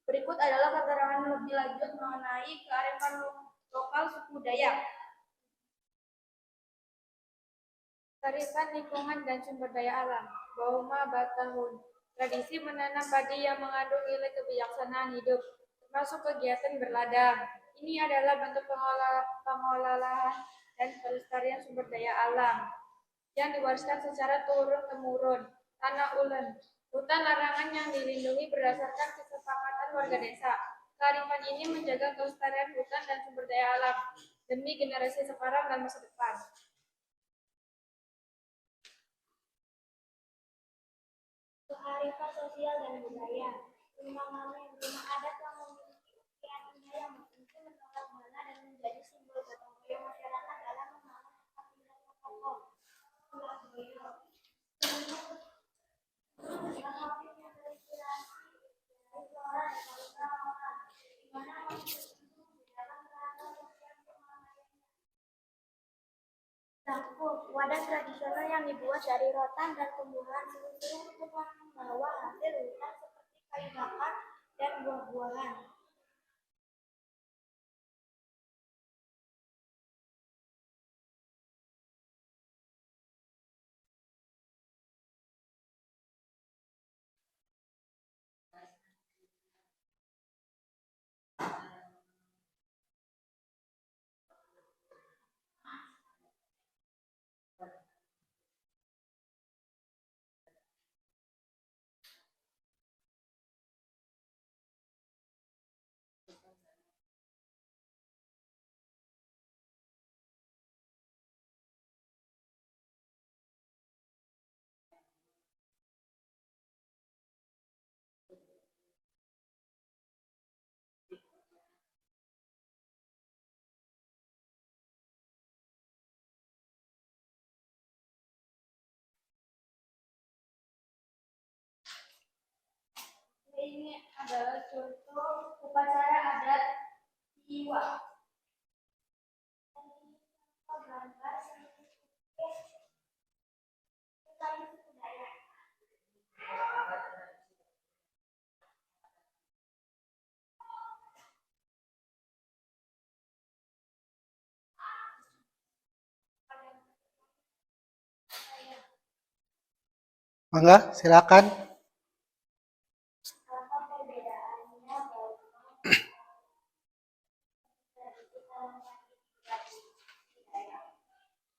Berikut adalah keterangan lebih lanjut mengenai kearifan lokal suku Dayak. Kearifan lingkungan dan sumber daya alam. Bauma Batahun. Tradisi menanam padi yang mengandung nilai kebijaksanaan hidup, termasuk kegiatan berladang. Ini adalah bentuk pengelolaan dan pelestarian sumber daya alam yang diwariskan secara turun-temurun. Tanah ulen. Hutan larangan yang dilindungi berdasarkan kesepakatan warga desa. Kearifan ini menjaga kelestarian hutan dan sumber daya alam demi generasi sekarang dan masa depan. Kearifan sosial dan budaya. Rumah adat yang memiliki ukiran indah yang berfungsi menolak mana dan menjadi simbol gotong royong masyarakat dalam membangun aktivitas pokok. Motif yang terinspirasi dari flora dan fauna lokal, di mana motif tersebut membedakan kerangka sosial pemahamannya. Dapur, wadah tradisional yang dibuat dari rotan dan tumbuhan seluruh untuk membawa hasil hutan seperti kayu bakar dan buah-buahan. Ini adalah contoh upacara adat Tiwa. Mangga, silakan.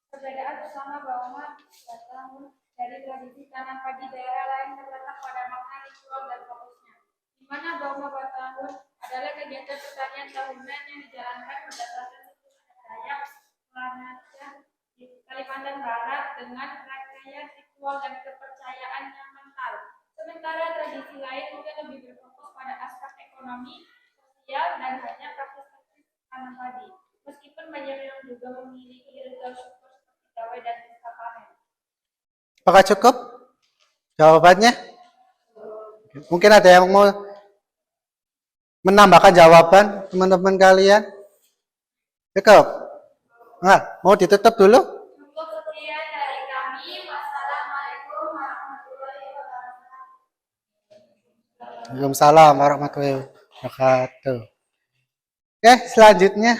Perbedaan utama Bauma Batahun dari tradisi tanam padi daerah lain terletak pada makna ritual dan fokusnya, di mana Bauma Batahun adalah kegiatan pertanian tahunan yang dijalankan berdasarkan siklus Dayak Lanajah di Kalimantan Barat dengan rangkaian ritual dan kepercayaan yang kental. Sementara tradisi lain mungkin lebih berfokus pada aspek ekonomi, sosial, dan hanya praktis tanam padi. Meskipun banyak yang juga memiliki ritual syukur seperti gawai dan pesta panen. Apakah cukup jawabannya? Mungkin ada yang mau menambahkan jawaban teman-teman kalian? Cukup? Nah, mau ditutup dulu? Cukup sekian dari kami. Wassalamualaikum warahmatullahi wabarakatuh. Waalaikumsalam warahmatullahi wabarakatuh. Oke, selanjutnya.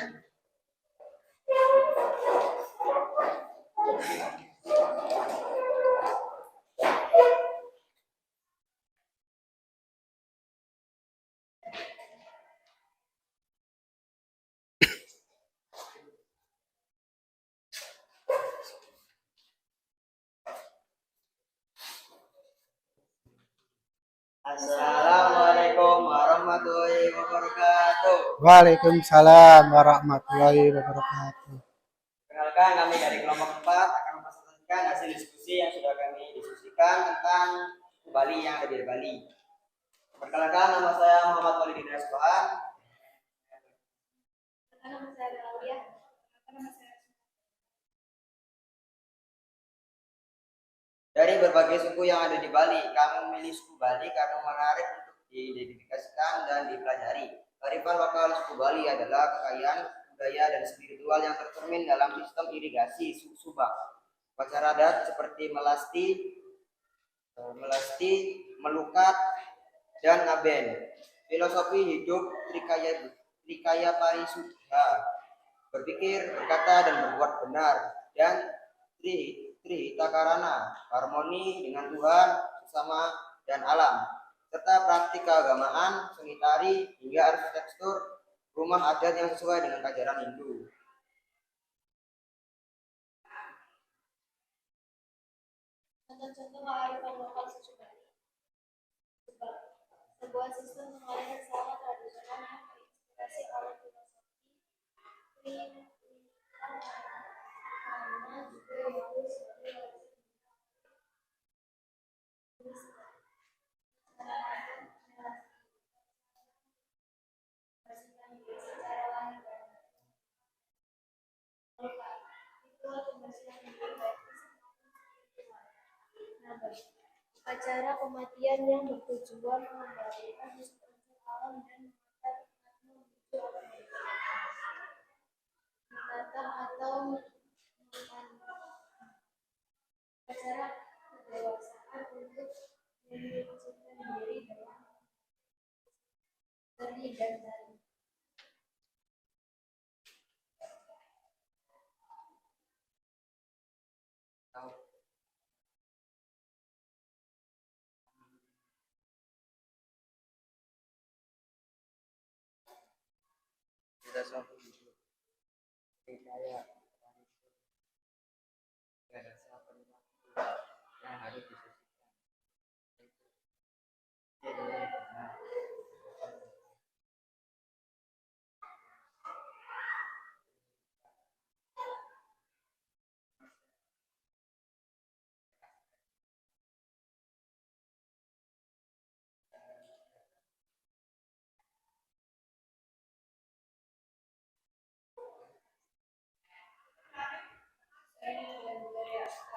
Assalamualaikum warahmatullahi wabarakatuh. Waalaikumsalam warahmatullahi wabarakatuh. Perkenalkan, kami dari kelompok 4 akan mempresentasikan hasil diskusi yang sudah kami diskusikan tentang Bali yang ada di Bali. Perkenalkan, nama saya Muhammad Walidin Rasbahan. Nama saya Claudia. Nama saya Dari berbagai suku yang ada di Bali, kami memilih suku Bali karena menarik untuk diidentifikasikan dan dipelajari. Kearifan lokal suku Bali adalah kekayaan budaya dan spiritual yang tercermin dalam sistem irigasi subak, upacara adat seperti melasti, melukat, dan ngaben. Filosofi hidup Trikaya Parisudha, berpikir, berkata, dan berbuat benar, dan Trihitakarana, harmoni dengan Tuhan, sesama, dan alam, serta praktik keagamaan, seni tari, hingga arsitektur rumah adat yang sesuai dengan ajaran Hindu. contoh-contoh kearifan lokal suku Bali. Sebuah sistem pengalihan sawah tradisional yang terinspirasi oleh filosofi karena juga itu sebagai upacara kematian yang bertujuan mengembalikan unsur alam dan menata menuju alam menata atau upacara kedewasaan untuk menunjukkan diri dalam seni dan tari. Filosofi hidup Trikaya yang harus disisihkan.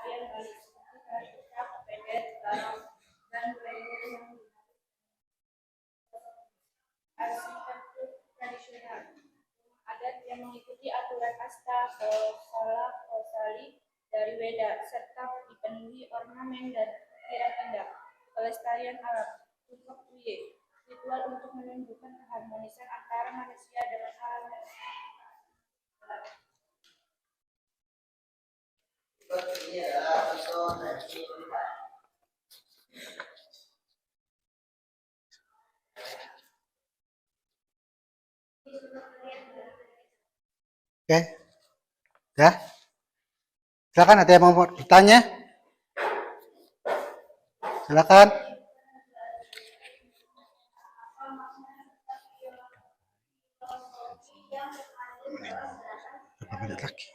Kalian balik seperti kita pendek dan leher yang arsitektur tradisional adat yang mengikuti aturan asta kosali dari Weda serta dipenuhi ornamen dan ukiran indah. Pelestarian alam untuk Uye ritual untuk menunjukkan keharmonisan antara manusia dengan alam dan Ini adalah contoh dari Oke. Ya. Silakan, ada yang mau bertanya? Silakan. Berapa menit lagi?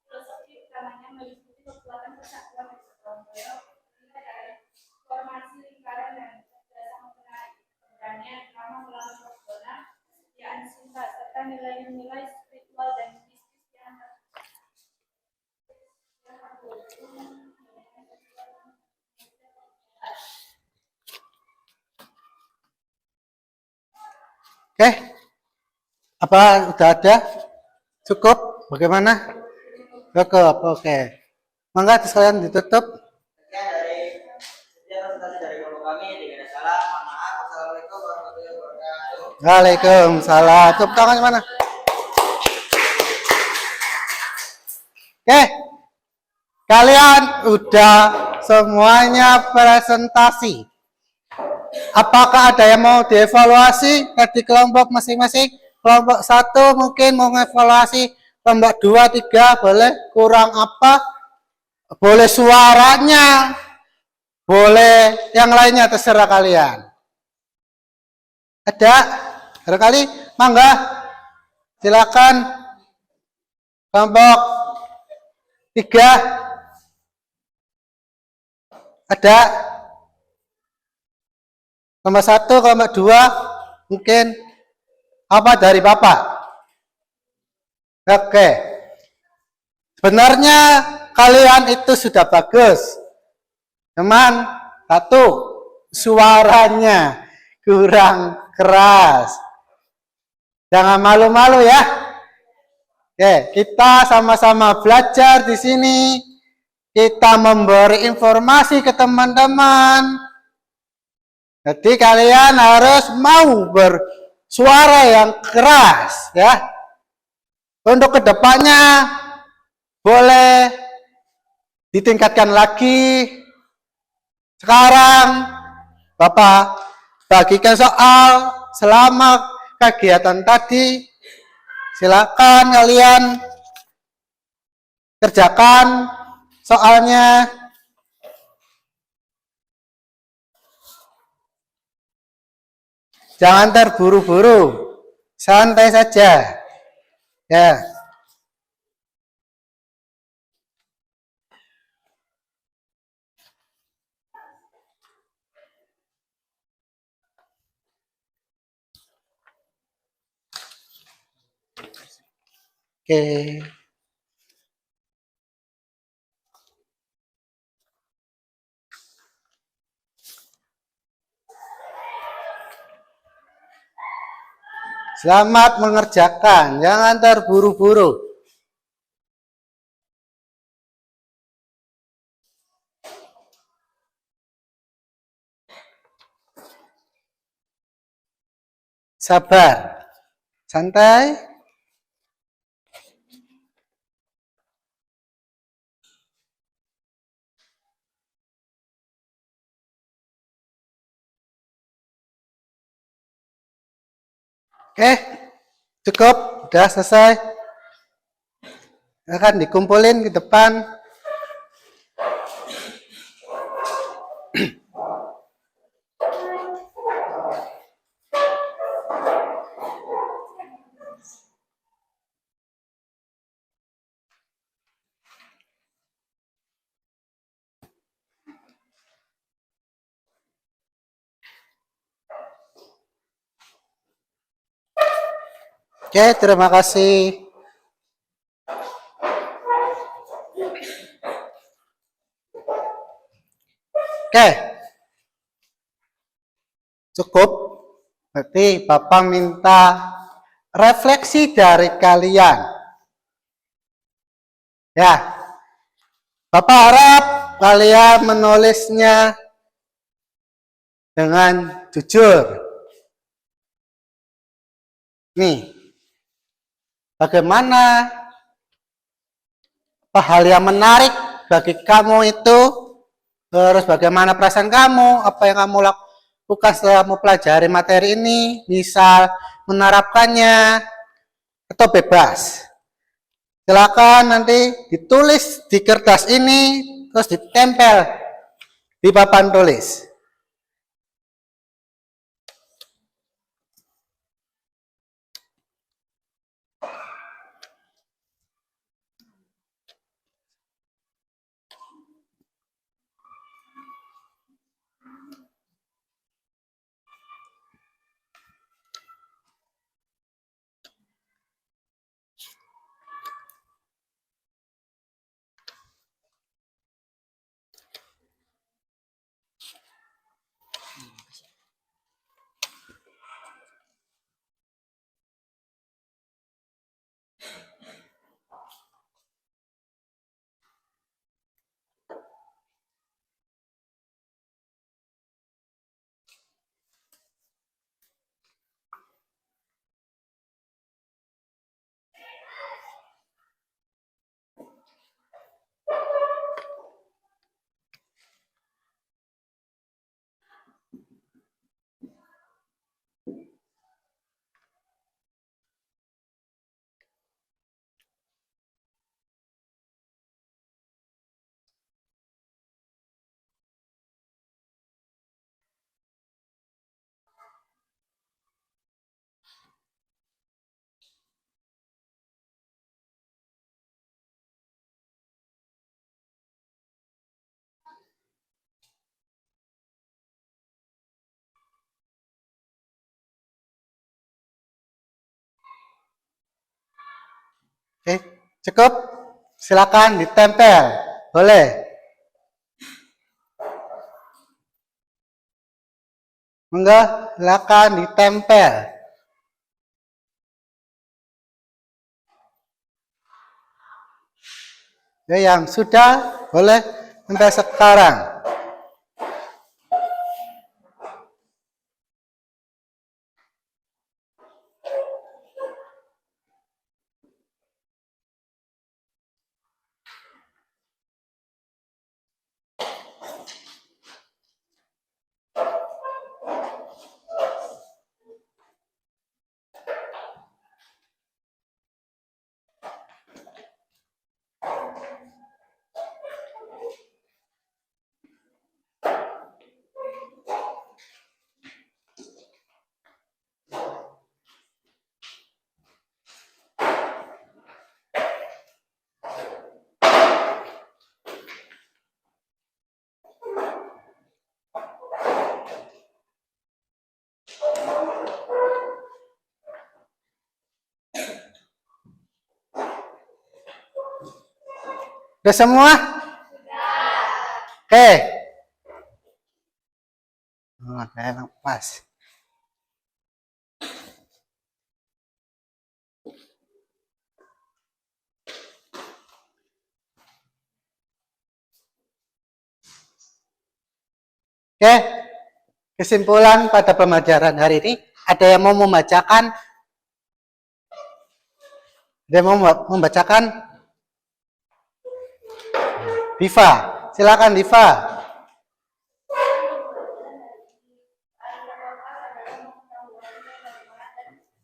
filosofi utamanya meliputi kekuatan persatuan dan ketidakbersamaan, formasi lingkaran dan kerjasama menarik, keberanian, ramah melawan persona, kesetiaan cinta, serta nilai-nilai spiritual dan mistis yang Oke. Apa udah ada? Cukup? Bagaimana? Cukup, oke. Mangga sekalian ditutup. Sekian presentasi dari kelompok kami. Tidak ada salah. Mohon maaf. Wassalamualaikum warahmatullahi wabarakatuh. Waalaikumsalam. Tepuk tangan mana? Oke. Kalian udah semuanya presentasi. Apakah ada yang mau dievaluasi di kelompok masing-masing? Kelompok 1 mungkin mau mengevaluasi, kelompok 2, 3 boleh, kurang apa? Boleh suaranya, boleh yang lainnya, terserah kalian. Ada? Barangkali, mangga. Silakan. Kelompok 3. Ada? Kelompok 1, kelompok 2, mungkin apa dari Bapak? Oke. Sebenarnya kalian itu sudah bagus. Cuman satu, suaranya kurang keras. Jangan malu-malu ya. Oke, kita sama-sama belajar di sini. Kita memberi informasi ke teman-teman. Jadi kalian harus mau bersuara yang keras ya. Untuk kedepannya boleh ditingkatkan lagi. Sekarang Bapak bagikan soal selama kegiatan tadi. Silakan kalian kerjakan soalnya. Jangan terburu-buru, santai saja. Ya. Oke. Selamat mengerjakan, jangan terburu-buru. Sabar, santai. Oke, cukup, udah selesai. Akan dikumpulin ke depan. Oke, terima kasih. Oke, cukup. Berarti Bapak minta refleksi dari kalian. Ya, Bapak harap kalian menulisnya dengan jujur. Nih, bagaimana hal yang menarik bagi kamu itu, terus bagaimana perasaan kamu, apa yang kamu lakukan setelah mempelajari materi ini, misal menerapkannya, atau bebas. Silakan nanti ditulis di kertas ini, terus ditempel di papan tulis. Oke, cukup. Silakan ditempel. Boleh. Enggak, silakan ditempel. Ya, yang sudah boleh tempel sekarang. Udah semua? Oke. Enak pas. Oke. Kesimpulan pada pembelajaran hari ini, ada yang mau membacakan? Ada yang mau membacakan? Diva, silakan Diva.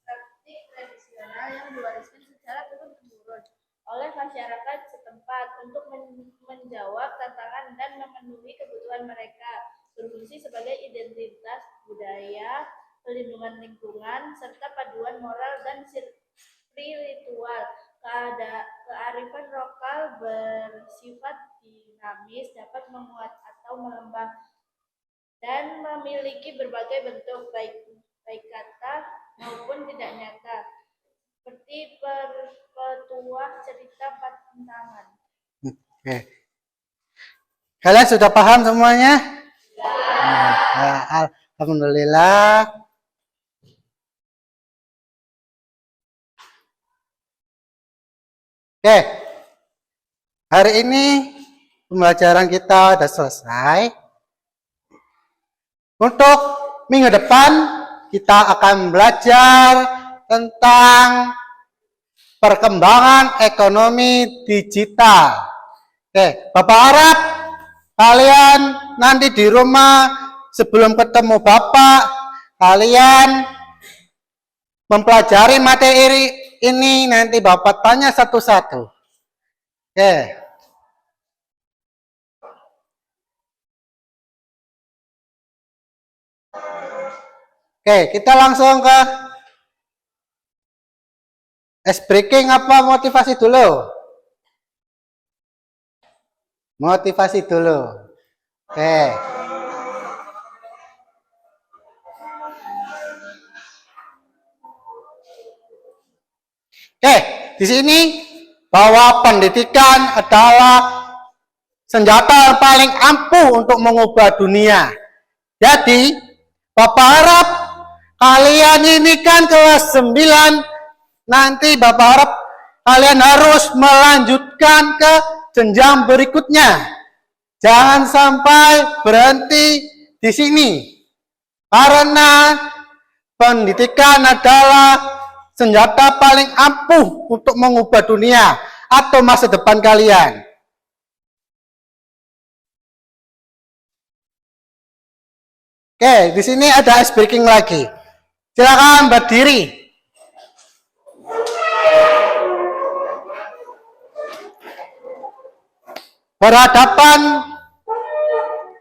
Praktik tradisional yang diwariskan secara turun-temurun oleh masyarakat setempat untuk menjawab tantangan dan memenuhi kebutuhan mereka, berfungsi sebagai identitas budaya, pelindungan lingkungan, serta paduan moral dan spiritual. Kearifan lokal bersifat dinamis, dapat menguat atau melemah, dan memiliki berbagai bentuk, baik kata maupun tidak nyata, seperti petuah cerita patentangan. Oke. Kalian sudah paham semuanya? Ya, alhamdulillah. Oke. Hari ini pembelajaran kita sudah selesai. Untuk minggu depan kita akan belajar tentang perkembangan ekonomi digital. Oke, Bapak harap kalian nanti di rumah sebelum ketemu Bapak, kalian mempelajari materi ini, nanti Bapak tanya satu-satu. Oke. Oke, kita langsung ke ice breaking apa motivasi dulu? Motivasi dulu. Oke. Oke, di sini bahwa pendidikan adalah senjata yang paling ampuh untuk mengubah dunia. Jadi, Bapak harap kalian ini kan kelas 9, nanti Bapak harap kalian harus melanjutkan ke jenjang berikutnya. Jangan sampai berhenti di sini. Karena pendidikan adalah senjata paling ampuh untuk mengubah dunia atau masa depan kalian. Oke, di sini ada ice breaking lagi. Silakan berdiri. Berhadapan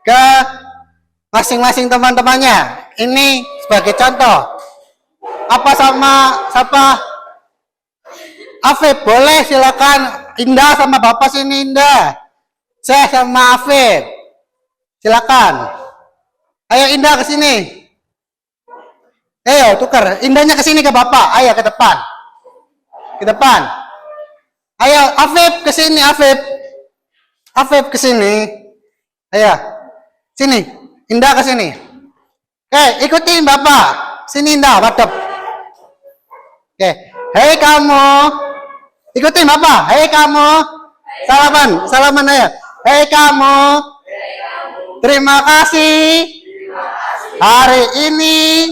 ke masing-masing teman-temannya. Ini sebagai contoh. Apa sama siapa? Afif, boleh silakan. Indah sama Bapak sini, Indah. Saya sama Afif. Silakan. Ayo Indah ke sini. Ayo tukar. Indahnya ke sini ke Bapak. Ayo ke depan. Ke depan. Ayo, Afif ke sini, Afif. Afif ke sini. Ayo. Sini. Indah ke sini. Ikutin Bapak. Sini Indah, madep. Hei kamu. Ikutin Bapak. Hei kamu. Salaman ayo. Hei kamu. Terima kasih. Hari ini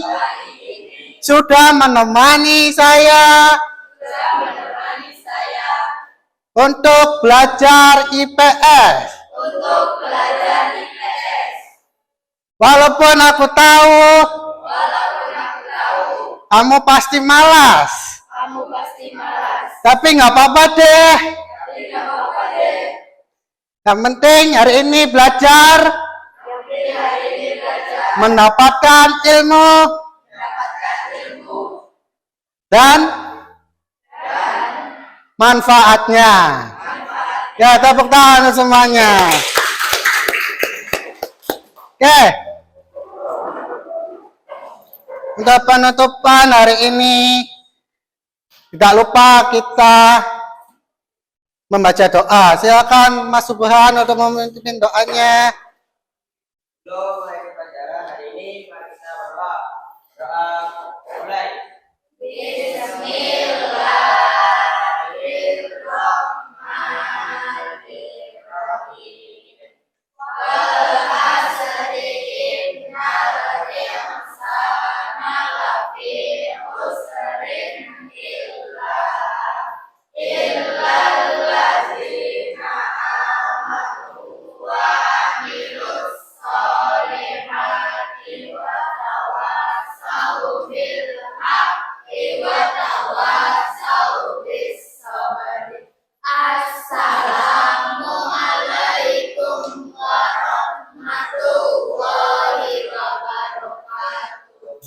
sudah menemani saya untuk belajar IPS. Walaupun aku tahu kamu pasti malas. Tapi nggak apa-apa deh. Yang penting hari ini belajar, mendapatkan ilmu, dan manfaatnya. Ya, tepuk tangan semuanya. Oke. Untuk penutupan hari ini, tidak lupa kita membaca doa. Silakan Mas Subhan untuk memimpin doanya. Sebelum mulai pelajaran hari ini, mari kita berdoa. Doa mulai.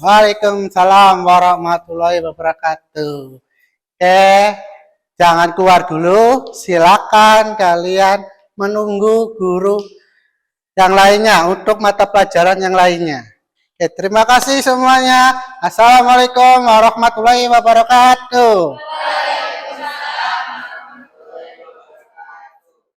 Waalaikumsalam warahmatullahi wabarakatuh. Jangan keluar dulu. Silakan kalian menunggu guru yang lainnya untuk mata pelajaran yang lainnya. Terima kasih semuanya. Assalamualaikum warahmatullahi wabarakatuh.